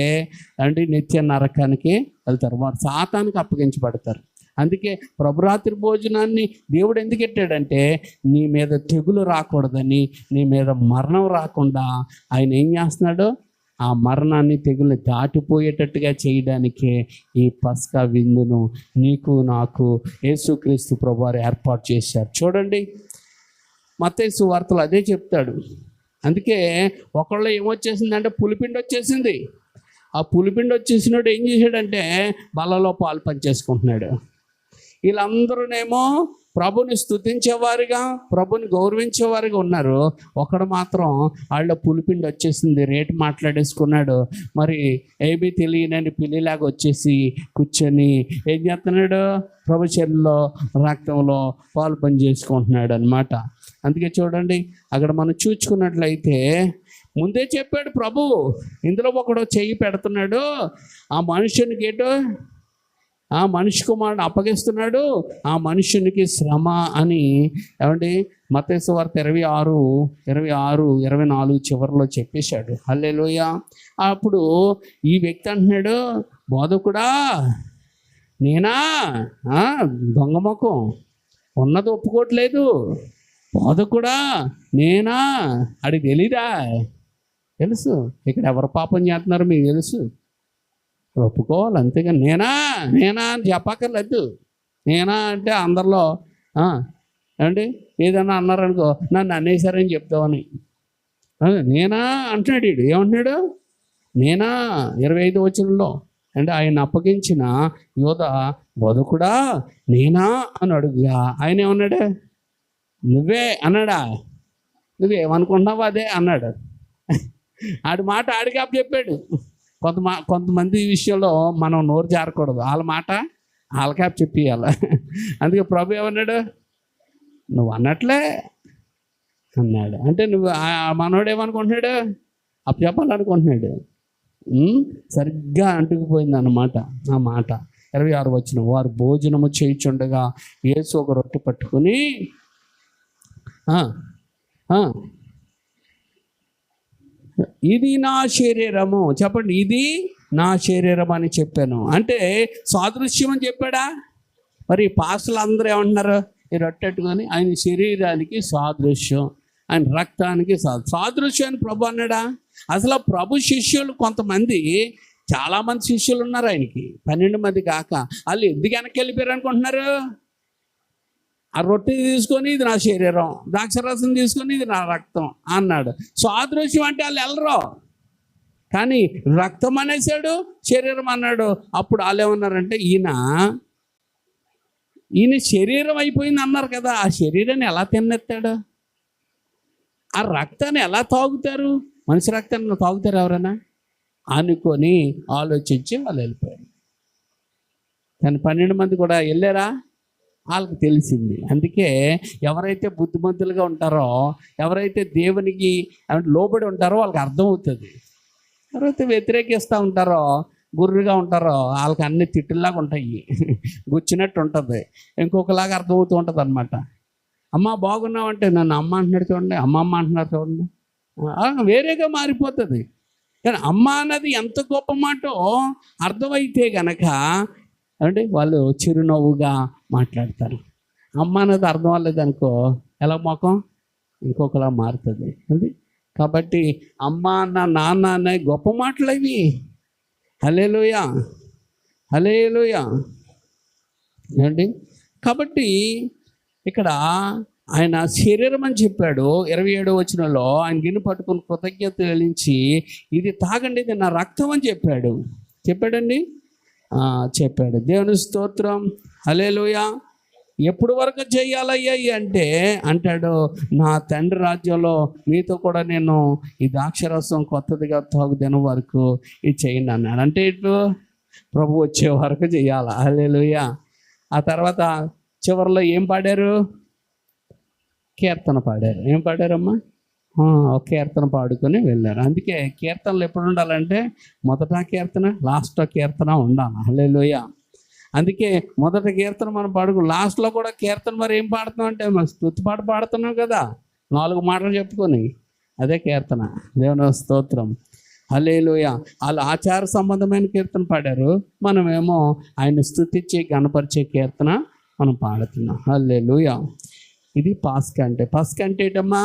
అంటే నిత్య నరకానికి వెళ్తారు, వారు సాతానికి అప్పగించబడతారు. అందుకే ప్రభురాత్రి భోజనాన్ని దేవుడు ఎందుకు పెట్టాడంటే నీ మీద తెగులు రాకూడదని, నీ మీద మరణం రాకుండా ఆయన ఏం చేస్తున్నాడు? ఆ మరణాన్ని తెగులు దాటిపోయేటట్టుగా చేయడానికే ఈ పస్కా విందును నీకు నాకు యేసుక్రీస్తు ప్రభువారు ఏర్పాటు చేశారు. చూడండి, మత్తయి సువార్తలో అదే చెప్తాడు. అందుకే ఒకళ్ళు ఏమొచ్చేసిందంటే పులిపిండి వచ్చేసింది. ఆ పులిపిండి వచ్చేసినోడు ఏం చేశాడంటే బలలో పాలు పంచేసుకుంటున్నాడు. వీళ్ళందరూనేమో ప్రభుని స్తుతించేవారుగా, ప్రభుని గౌరవించేవారుగా ఉన్నారు. ఒకడు మాత్రం వాళ్ళ పులిపిండి వచ్చేసింది, రేటు మాట్లాడేసుకున్నాడు. మరి ఏమీ తెలియనని పిల్లిలాగా వచ్చేసి కూర్చొని ఏం చేస్తున్నాడు? ప్రభు శరీరంలో రక్తంలో పాలు పని చేసుకుంటున్నాడు అనమాట. అందుకే చూడండి, అక్కడ మనం చూసుకున్నట్లయితే ముందే చెప్పాడు ప్రభు, ఇందులో ఒకడు చెయ్యి పెడుతున్నాడు, ఆ మనుషునికి ఏంటో ఆ మనిషి కుమారుడు అప్పగిస్తున్నాడు, ఆ మనుషునికి శ్రమ అని. ఏమండి, మత్తయి సువార్త 26-24 చివరిలో చెప్పేశాడు. హల్లెలూయా. అప్పుడు ఈ వ్యక్తి అంటున్నాడు, బోధకుడా నేనా? దొంగ ముఖం ఉన్నది ఒప్పుకోవట్లేదు. బోధకుడా నేనా? అడిగి తెలీదా? తెలుసు. ఇక్కడ ఎవరు పాపం చేస్తున్నారు మీకు తెలుసు. ఒప్పుకోవాలి అంతేగాని నేనా అని చెప్పక్కర్లేదు. నేనా అంటే అందరిలో ఏమండి ఏదన్నా అన్నారనుకో, నన్ను అనేసారని చెప్తామని. నేనా అంటున్నాడు వీడు. ఏమంటున్నాడు? నేనా 25వ వచనంలో అంటే ఆయన అప్పగించిన యోధ బోధకుడా నేనా అని అడుగుగా ఆయన ఏమన్నాడు? నువ్వే అన్నాడా? నువ్వేమనుకుంటున్నావు అదే అన్నాడు. ఆడి మాట ఆడికి అప్పు చెప్పాడు. కొంతమంది విషయంలో మనం నోరు జారకూడదు, వాళ్ళ మాట వాళ్ళకే చెప్పియాలి. అందుకే ప్రభు ఏమన్నాడు? నువ్వు అన్నట్లే అన్నాడు. అంటే నువ్వు మనోడు ఏమనుకుంటున్నాడు? అప్పు చెప్పాలనుకుంటున్నాడు. సరిగ్గా అంటుకుపోయింది అన్నమాట ఆ మాట. 26 వచనం, వారు భోజనము చేయుచుండగా యేసు ఒక రొట్టె పట్టుకుని ఇది నా శరీరము, చెప్పండి, ఇది నా శరీరం అని చెప్పాను. అంటే సాదృశ్యం అని చెప్పాడా? మరి పాస్టర్లు అందరూ ఏమంటున్నారు? ఈ రొట్టెట్టుకొని ఆయన శరీరానికి సాదృశ్యం, ఆయన రక్తానికి సాదృశ్యం అని ప్రభు అన్నాడా? అసలు ప్రభు శిష్యులు కొంతమంది, చాలామంది శిష్యులు ఉన్నారు ఆయనకి, 12 మంది కాక. వాళ్ళు ఎందుకు వెనక్కి వెళ్ళిపోయారు అనుకుంటున్నారు? ఆ రొట్టె తీసుకొని ఇది నా శరీరం, ద్రాక్షరసం తీసుకొని ఇది నా రక్తం అన్నాడు. సాదృశ్యం అంటే వాళ్ళు వెళ్ళరు, కానీ రక్తం అనేసాడు, శరీరం అన్నాడు. అప్పుడు వాళ్ళు ఏమన్నారంటే ఈయన శరీరం అయిపోయింది అన్నారు కదా, ఆ శరీరాన్ని ఎలా తిన్నెత్తాడు? ఆ రక్తాన్ని ఎలా తాగుతారు? మనిషి రక్తాన్ని తాగుతారు ఎవరైనా అనుకొని ఆలోచించి వాళ్ళు వెళ్ళిపోయారు. కానీ 12 మంది కూడా వెళ్ళారా? వాళ్ళకి తెలిసింది. అందుకే ఎవరైతే బుద్ధిమంతులుగా ఉంటారో, ఎవరైతే దేవునికి లోబడి ఉంటారో వాళ్ళకి అర్థమవుతుంది. ఎవరైతే వ్యతిరేకిస్తూ ఉంటారో, గుర్రుగా ఉంటారో వాళ్ళకి అన్ని తిట్టుల్లాగా ఉంటాయి, గుచ్చినట్టు ఉంటుంది, ఇంకొకలాగా అర్థమవుతూ ఉంటుంది అనమాట. అమ్మ బాగున్నావంటే నన్ను అమ్మ అంటున్నాడు చూడండి, అమ్మమ్మ అంటున్నారు చూడండి, వేరేగా మారిపోతుంది. కానీ అమ్మ అన్నది ఎంత గొప్ప మాటో అర్థమైతే గనక అంటే వాళ్ళు చిరునవ్వుగా మాట్లాడతారు. అమ్మ అన్నది అర్థం అవ్వలేదనుకో, ఎలా ముఖం ఇంకొకలా మారుతుంది. అది కాబట్టి అమ్మ అన్న నాన్న అనే గొప్ప మాటలు అవి. హల్లెలూయా, హల్లెలూయా అండి. కాబట్టి ఇక్కడ ఆయన శరీరం అని చెప్పాడు. 27వ వచనంలో ఆయన గిన్నె పట్టుకుని కృతజ్ఞత చెల్లించి ఇది తాగండి, ఇది నా రక్తం అని చెప్పాడండి. చెప్పాడు. దేవుని స్తోత్రం, హల్లెలూయా. ఎప్పుడు వరకు చేయాలయ్యా అంటే అంటాడు, నా తండ్రి రాజ్యంలో మీతో కూడా నేను ఈ ద్రాక్షరసం కొత్తదిగా తాగు దినం వరకు ఇది చేయండి అన్నాడు. అంటే ఇటు ప్రభు వచ్చే వరకు చేయాలి. హల్లెలూయా. ఆ తర్వాత చివరిలో ఏం పాడారు? కీర్తన పాడారు. ఏం పాడారమ్మా? కీర్తన పాడుకొని వెళ్ళారు. అందుకే కీర్తనలు ఎప్పుడు ఉండాలంటే మొదట కీర్తన, లాస్ట్ కీర్తన ఉండాలి. హల్లెలూయా. అందుకే మొదటి కీర్తన మనం పాడుకు, లాస్ట్లో కూడా కీర్తన మరి ఏం పాడుతున్నాం అంటే మనం స్తుతి పాట పాడుతున్నాం కదా, 4 మాటలు చెప్పుకొని, అదే కీర్తన. దేవుని స్తోత్రం, హల్లెలూయా. వాళ్ళు ఆచార సంబంధమైన కీర్తన పాడారు, మనమేమో ఆయన స్తుతించి గణపరిచే కీర్తన మనం పాడుతున్నాం. హల్లెలూయా. ఇది పాస్కా అంటే. పాస్కా అంటే ఏంటమ్మా?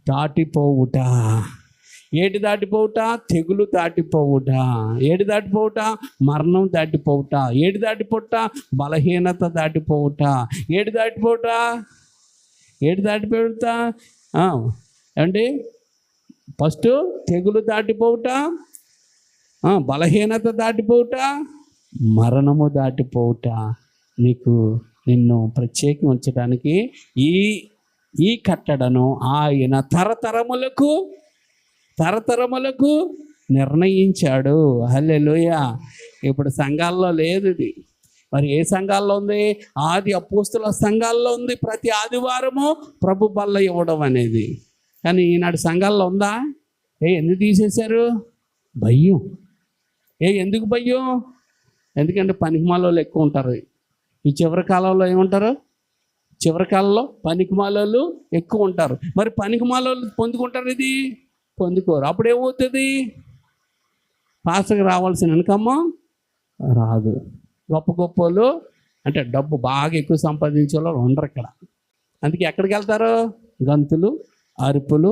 దాటిపోవుట. ఏటి దాటిపోవుట? తెగులు దాటిపోవుట. ఏటి దాటిపోవుట? మరణం దాటిపోవుట. ఏటి దాటిపోవుట? బలహీనత దాటిపోవుట. ఏటి దాటిపోవుట? ఏటి దాటిపోవుట అండి? ఫస్ట్ తెగులు దాటిపోవుట, బలహీనత దాటిపోవుట, మరణము దాటిపోవుట. నిన్ను ప్రత్యేకం ఉంచడానికి ఈ కట్టడను ఆయన తరతరములకు నిర్ణయించాడు. హల్లెలూయా. ఇప్పుడు సంఘాల్లో లేదు ఇది. మరి ఏ సంఘాల్లో ఉంది? ఆది అపోస్తుల సంఘాల్లో ఉంది. ప్రతి ఆదివారము ప్రభు బల్ల ఇవ్వడం అనేది. కానీ ఈనాడు సంఘాల్లో ఉందా? ఎందుకు తీసేశారు? భయం. ఎందుకు భయం? ఎందుకంటే పనికిమాలోళ్ళు ఎక్కువ ఉంటారు. ఈ చివరి కాలంలో ఏముంటారు? చివరి కాలంలో పనికిమాలోళ్ళు ఎక్కువ ఉంటారు. మరి పనికిమాలోళ్ళు పొందుకుంటారు, ఇది పొందుకోరు. అప్పుడు ఏమవుతుంది? పాస్టర్కి రావాల్సిన ఇన్కమ్ రాదు. గొప్ప వాళ్ళు అంటే డబ్బు బాగా ఎక్కువ సంపాదించే వాళ్ళు ఉండరు ఇక్కడ. అందుకే ఎక్కడికి వెళ్తారు? గంతులు, అరుపులు,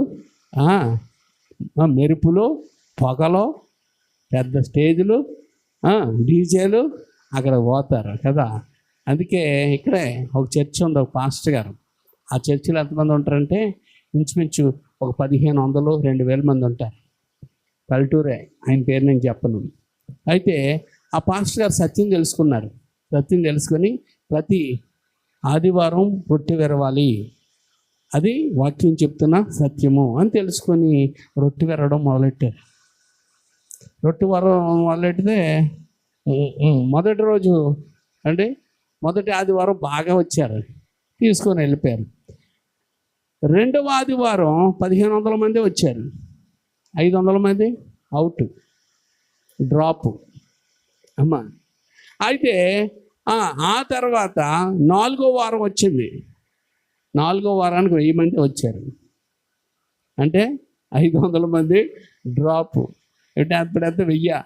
మెరుపులు, పొగలు, పెద్ద స్టేజులు, డీజేలు, అక్కడ పోతారు కదా. అందుకే ఇక్కడే ఒక చర్చ్ ఉంది, ఒక పాస్టర్ గారు. ఆ చర్చిలో ఎంతమంది ఉంటారంటే ఇంచుమించు ఒక 1500, 2000 మంది ఉంటారు. పల్లెటూరే, ఆయన పేరు నేను చెప్పను. అయితే ఆ పాస్టర్ గారు సత్యం తెలుసుకున్నారు. సత్యం తెలుసుకొని ప్రతి ఆదివారం రొట్టె విరవాలి, అది వాక్యం చెప్తున్న సత్యము అని తెలుసుకొని రొట్టె విరవడం మొదలెట్టారు. రొట్టె వరం మొదలెట్టితే మొదటి రోజు అంటే మొదటి ఆదివారం బాగా వచ్చారు, తీసుకొని వెళ్ళిపోయారు. రెండవ ఆదివారం 1500 మంది వచ్చారు, 500 మంది అవుట్, డ్రాప్ అమ్మా. అయితే ఆ తర్వాత 4వ వారం వచ్చింది. 4వ వారానికి 1000 మంది వచ్చారు. అంటే 500 మంది డ్రాప్. అంటే అప్పుడంతా 1000.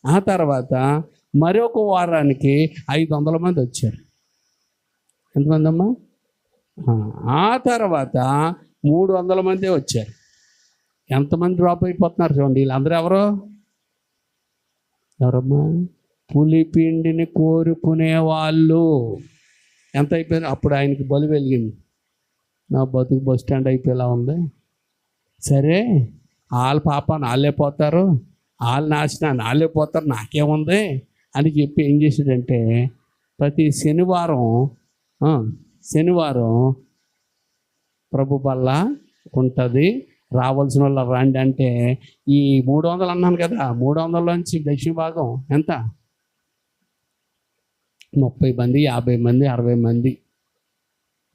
ఆ తర్వాత మరొక వారానికి 500 మంది వచ్చారు. ఎంతమంది అమ్మా? ఆ తర్వాత 300 మంది వచ్చారు. ఎంతమంది డ్రాప్ అయిపోతున్నారు చూడండి. వీళ్ళందరూ ఎవరమ్మా? పులిపిండిని కోరుకునే వాళ్ళు. ఎంత అయిపోయారు? అప్పుడు ఆయనకి బలి వెలిగింది. నా బతుకు బస్ స్టాండ్ అయిపోయేలా ఉంది. సరే, వాళ్ళ పాపాన్ని వాళ్ళే పోతారు, వాళ్ళ నాశనాన్ని వాళ్ళే పోతారు, నాకేముంది అని చెప్పి ఏం చేసాడంటే ప్రతి శనివారం ప్రభు బల్ల ఉంటుంది, రావాల్సిన వాళ్ళు రండి అంటే ఈ 300 అన్నాను కదా, 300లోంచి దక్షిణ భాగం ఎంత? 30 మంది, 50 మంది, 60 మంది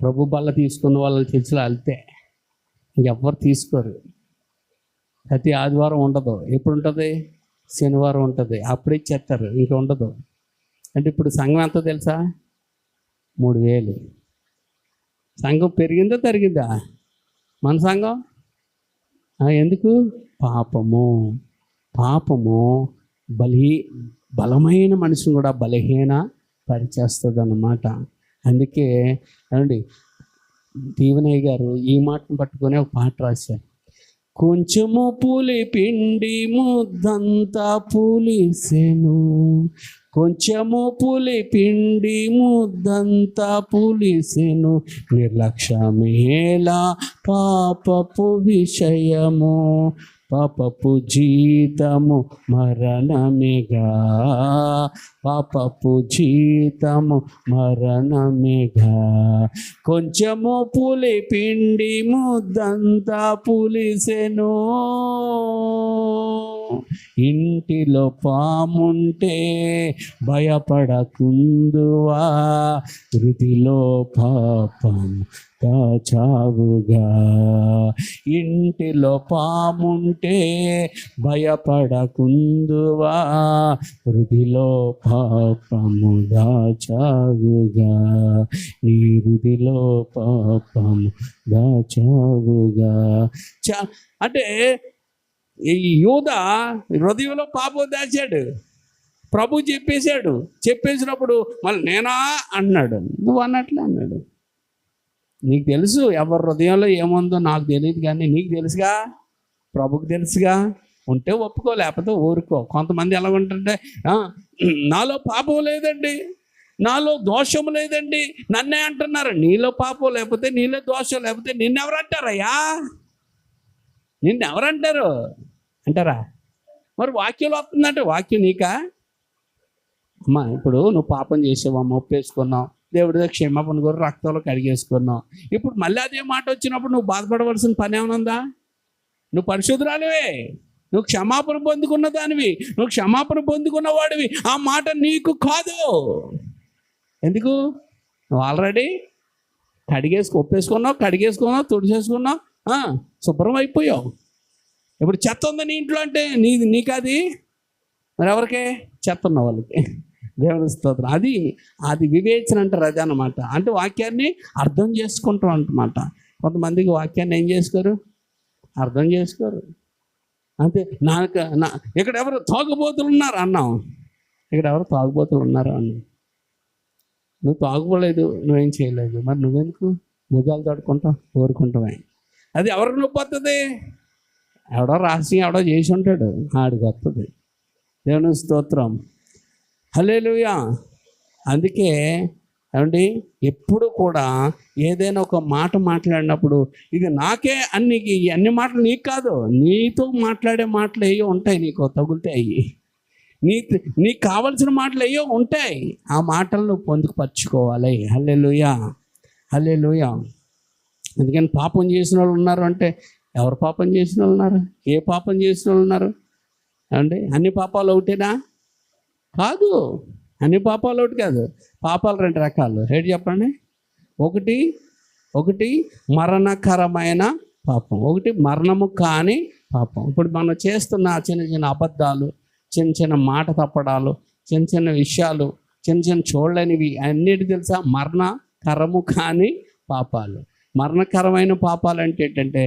ప్రభు బల్ల తీసుకున్న వాళ్ళ చర్చలు వెళ్తే ఇంకెవ్వరు తీసుకోరు. ప్రతి ఆదివారం ఉండదు. ఎప్పుడు ఉంటుంది? శనివారం ఉంటుంది. అప్పుడే ఇచ్చేస్తారు, ఇంకా ఉండదు. అంటే ఇప్పుడు సంఘం ఎంత తెలుసా? 3000. సంఘం పెరిగిందా తరిగిందా? మన సంఘం ఎందుకు? పాపము బలమైన మనిషిని కూడా బలహీన పరిచేస్తుంది అన్నమాట. అందుకే అండి దీవెనయ్య గారు ఈ మాటను పట్టుకొని ఒక పాట రాశారు. కొంచెము పులి పిండి ముద్దంతా పులిసెను, కొంచెము పులి పిండి ముద్దంతా పులిసెను, నిర్లక్ష్యమేలా పాపపు విషయము, పాపపు జీతము మరణమేగా, పాపపు జీతము మరణమేగా. కొంచెము పులి పిండి ముద్దంతా పులిసెను, ఇంటిలో పాముంటే భయపడకుందువా, వృతిలో పాపం దాచావుగా. ఇంటిలో పాముంటే భయపడకుందువా, వృతిలో పాపము దాచావుగా, నీ వృతిలో పాపము దాచావుగా. అంటే ఈ యూదా హృదయంలో పాపం దాచాడు. ప్రభు చెప్పేసినప్పుడు మళ్ళీ నేనా అన్నాడు. నువ్వు అన్నట్లే అన్నాడు. నీకు తెలుసు ఎవరి హృదయంలో ఏముందో నాకు తెలియదు, కానీ నీకు తెలుసుగా, ప్రభుకు తెలుసుగా. ఉంటే ఒప్పుకో, లేకపోతే ఊరుకో. కొంతమంది ఎలా ఉంటుంటే నాలో పాపం లేదండి, నాలో దోషం లేదండి, నన్నే అంటున్నారు. నీలో పాపం లేకపోతే, నీలో దోషం లేకపోతే నిన్నెవరంటారయ్యా? నిన్నెవరంటారు అంటారా? మరి వాక్యంలో వస్తుందంటే వాక్యం నీకా? అమ్మా ఇప్పుడు నువ్వు పాపం చేసావమ్మా, ఒప్పేసుకున్నావు, దేవుడి దగ్గర క్షమాపణ కూడా రక్తంలో కడిగేసుకున్నావు. ఇప్పుడు మళ్ళీ అదే మాట వచ్చినప్పుడు నువ్వు బాధపడవలసిన పని ఏమనుందా? నువ్వు పరిశుద్ధురాలివే, నువ్వు క్షమాపణ పొందుకున్న దానివి, నువ్వు క్షమాపణ పొందుకున్న వాడివి. ఆ మాట నీకు కాదు. ఎందుకు? నువ్వు ఆల్రెడీ కడిగేసుకున్నావు, తుడిచేసుకున్నావు, శుభ్రం అయిపోయావు. ఇప్పుడు చెత్త ఉంది నీ ఇంట్లో అంటే నీకు అది, మరి ఎవరికే? చెత్త ఉన్న వాళ్ళకి. దేవుని స్తోత్రం. అది వివేచన అంటారు. అదే అన్నమాట. అంటే వాక్యాన్ని అర్థం చేసుకుంటాం అన్నమాట. కొంతమందికి వాక్యాన్ని ఏం చేసుకోరు, అర్థం చేసుకోరు. అంతే. ఇక్కడ ఎవరు తాగుబోతులు ఉన్నారు అన్నాం, ఇక్కడ ఎవరు తాగుబోతులు ఉన్నారు అన్నాం. నువ్వు తాగుపోలేదు, నువ్వేం చేయలేదు, మరి నువ్వెందుకు భుజాలు తడుకుంటావు, కోరుకుంటావే? అది ఎవరికి నొప్పి వస్తుంది? ఎవడో రాసి ఎవడో చేసి ఉంటాడు, ఆడికి వస్తుంది. దేవుని స్తోత్రం. హల్లెలూయా. అందుకే ఏమండి ఎప్పుడు కూడా ఏదైనా ఒక మాట మాట్లాడినప్పుడు ఇది నాకే అన్ని మాటలు నీకు కాదు, నీతో మాట్లాడే మాటలు ఏవో ఉంటాయి, నీకు తగులుతాయి. నీకు కావలసిన మాటలు ఏవో ఉంటాయి. ఆ మాటలను పొందుపరుచుకోవాలి. హల్లెలూయా, హల్లెలూయా. అందుకని పాపం చేసిన వాళ్ళు ఉన్నారు అంటే, ఎవరు పాపం చేసిన వాళ్ళు ఉన్నారు? ఏ పాపం చేసిన వాళ్ళు ఉన్నారు అంటే? అన్ని పాపాలు ఒకటేనా? కాదు, అన్ని పాపాలు ఒకటి కాదు. పాపాలు 2 రకాలు. రేటు చెప్పండి. ఒకటి మరణకరమైన పాపం, ఒకటి మరణము కాని పాపం. ఇప్పుడు మనం చేస్తున్న చిన్న అబద్ధాలు, చిన్న మాట తప్పడాలు, చిన్న విషయాలు, చిన్న చూడలేనివి అన్నిటి తెలుసా? మరణకరము కాని పాపాలు. మరణకరమైన పాపాలు అంటే ఏంటంటే,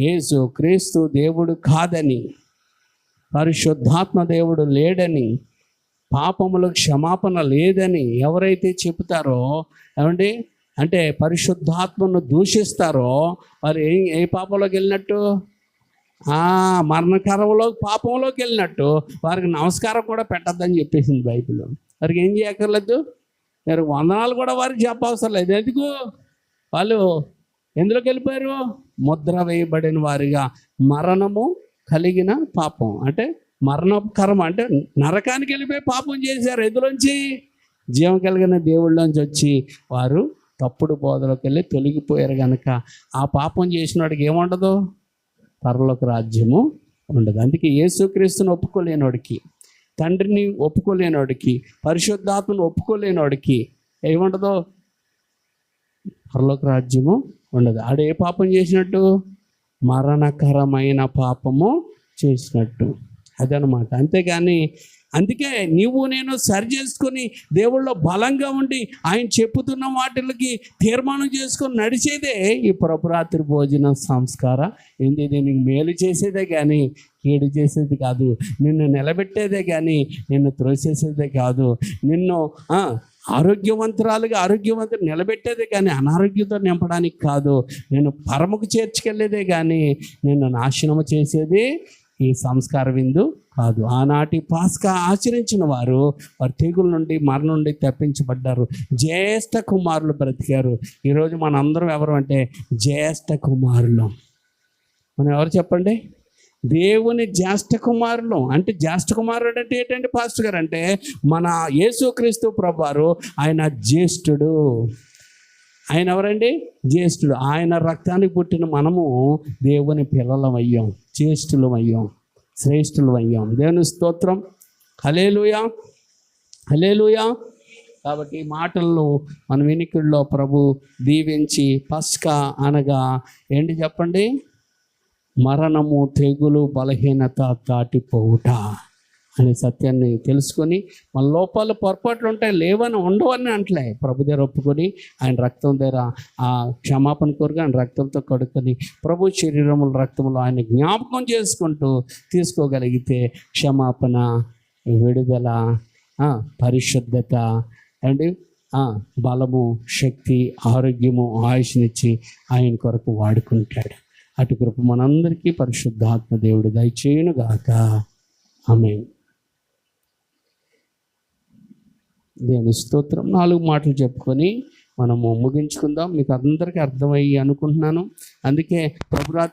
యేసు క్రీస్తు దేవుడు కాదని, పరిశుద్ధాత్మ దేవుడు లేడని, పాపములకు క్షమాపణ లేదని ఎవరైతే చెబుతారో, ఏమండి అంటే పరిశుద్ధాత్మను దూషిస్తారో, వారు ఏ పాపంలోకి వెళ్ళినట్టు? మరణకరంలో పాపంలోకి వెళ్ళినట్టు. వారికి నమస్కారం కూడా పెట్టద్దని చెప్పేసింది బైబిల్. వారికి ఏం చేయక్కర్లేదు, వారికి వందనాలు కూడా వారికి చెప్పవసరం లేదు. ఎందుకు? వాళ్ళు ఎందులోకి వెళ్ళిపోయారు? ముద్ర వేయబడిన వారిగా. మరణము కలిగిన పాపం అంటే మరణకరం, అంటే నరకానికి వెళ్ళిపోయి పాపం చేశారు. ఎందులోంచి? జీవం కలిగిన దేవుళ్ళలోంచి వచ్చి వారు తప్పుడు బోధలోకి వెళ్ళి తొలగిపోయారు కనుక ఆ పాపం చేసిన వాడికి ఏముండదు? పరలోక రాజ్యము ఉండదు. అందుకే యేసుక్రీస్తుని ఒప్పుకోలేనోడికి, తండ్రిని ఒప్పుకోలేనోడికి, పరిశుద్ధాత్మను ఒప్పుకోలేనోడికి ఏముండదు? పరలోక రాజ్యము ఉండదు. ఆడు ఏ పాపం చేసినట్టు? మరణకరమైన పాపము చేసినట్టు. అదనమాట. అంతేగాని అందుకే నీవు నేను సరి చేసుకొని దేవుళ్ళో బలంగా ఉండి ఆయన చెప్పుతున్న వాటికి తీర్మానం చేసుకొని నడిచేదే ఈ ప్రభురాత్రి భోజన సంస్కారం. ఏంది దీనికి మేలు చేసేదే కానీ కీడు చేసేది కాదు, నిన్ను నిలబెట్టేదే కానీ నిన్ను త్రోసేసేదే కాదు, నిన్ను ఆరోగ్యవంతులు నిలబెట్టేదే కానీ అనారోగ్యంతో నింపడానికి కాదు, నేను పరముకు చేర్చుకెళ్ళేదే కానీ నిన్ను నాశనము చేసేది ఈ సంస్కార విందు కాదు. ఆనాటి పాస్కా ఆచరించిన వారు తెగుల నుండి మరణం నుండి తప్పించబడ్డారు. జ్యేష్ఠ కుమారులు బ్రతికారు. ఈరోజు మనందరం ఎవరు అంటే జ్యేష్ఠ కుమారులు. మనం ఎవరు చెప్పండి? దేవుని జ్యేష్ఠ కుమారులు. అంటే జ్యేష్ఠ కుమారుడు అంటే ఏంటంటే పాస్టర్ గారు అంటే మన యేసుక్రీస్తు ప్రభువారు ఆయన జ్యేష్ఠుడు. ఆయన ఎవరండి? జ్యేష్ఠుడు. ఆయన రక్తానికి పుట్టిన మనము దేవుని పిల్లలం అయ్యాం, జ్యేష్ఠులం అయ్యాం, శ్రేష్ఠులం అయ్యాం. దేవుని స్తోత్రం. హల్లెలూయా, హల్లెలూయా. కాబట్టి ఈ మాటలను మన వినికిడిలో ప్రభు దీవించి పస్కా అనగా ఏంటి చెప్పండి? మరణము, తెగులు, బలహీనత దాటిపోవుట అనే సత్యాన్ని తెలుసుకొని మన లోపాలు పొరపాట్లు ఉంటాయి, లేవని ఉండవని అంటలే. ప్రభు దగ్గర ఒప్పుకొని ఆయన రక్తం దగ్గర ఆ క్షమాపణ కోరుగా ఆయన రక్తంతో కడుక్కొని ప్రభు శరీరముల రక్తంలో ఆయన జ్ఞాపకం చేసుకుంటూ తీసుకోగలిగితే క్షమాపణ, విడుదల, పరిశుద్ధత అండ్ బలము, శక్తి, ఆరోగ్యము, ఆయుష్నిచ్చి ఆయన కొరకు వాడుకుంటాడు. అటు కృప మనందరికీ పరిశుద్ధాత్మ దేవుడు దయచేయును గాక. ఆమేన్. దేవుని స్తోత్రం. 4 మాటలు చెప్పుకొని మనము ముగించుకుందాం. మీకు అందరికీ అర్థమయ్యి అనుకుంటున్నాను. అందుకే ప్రభురాత్రి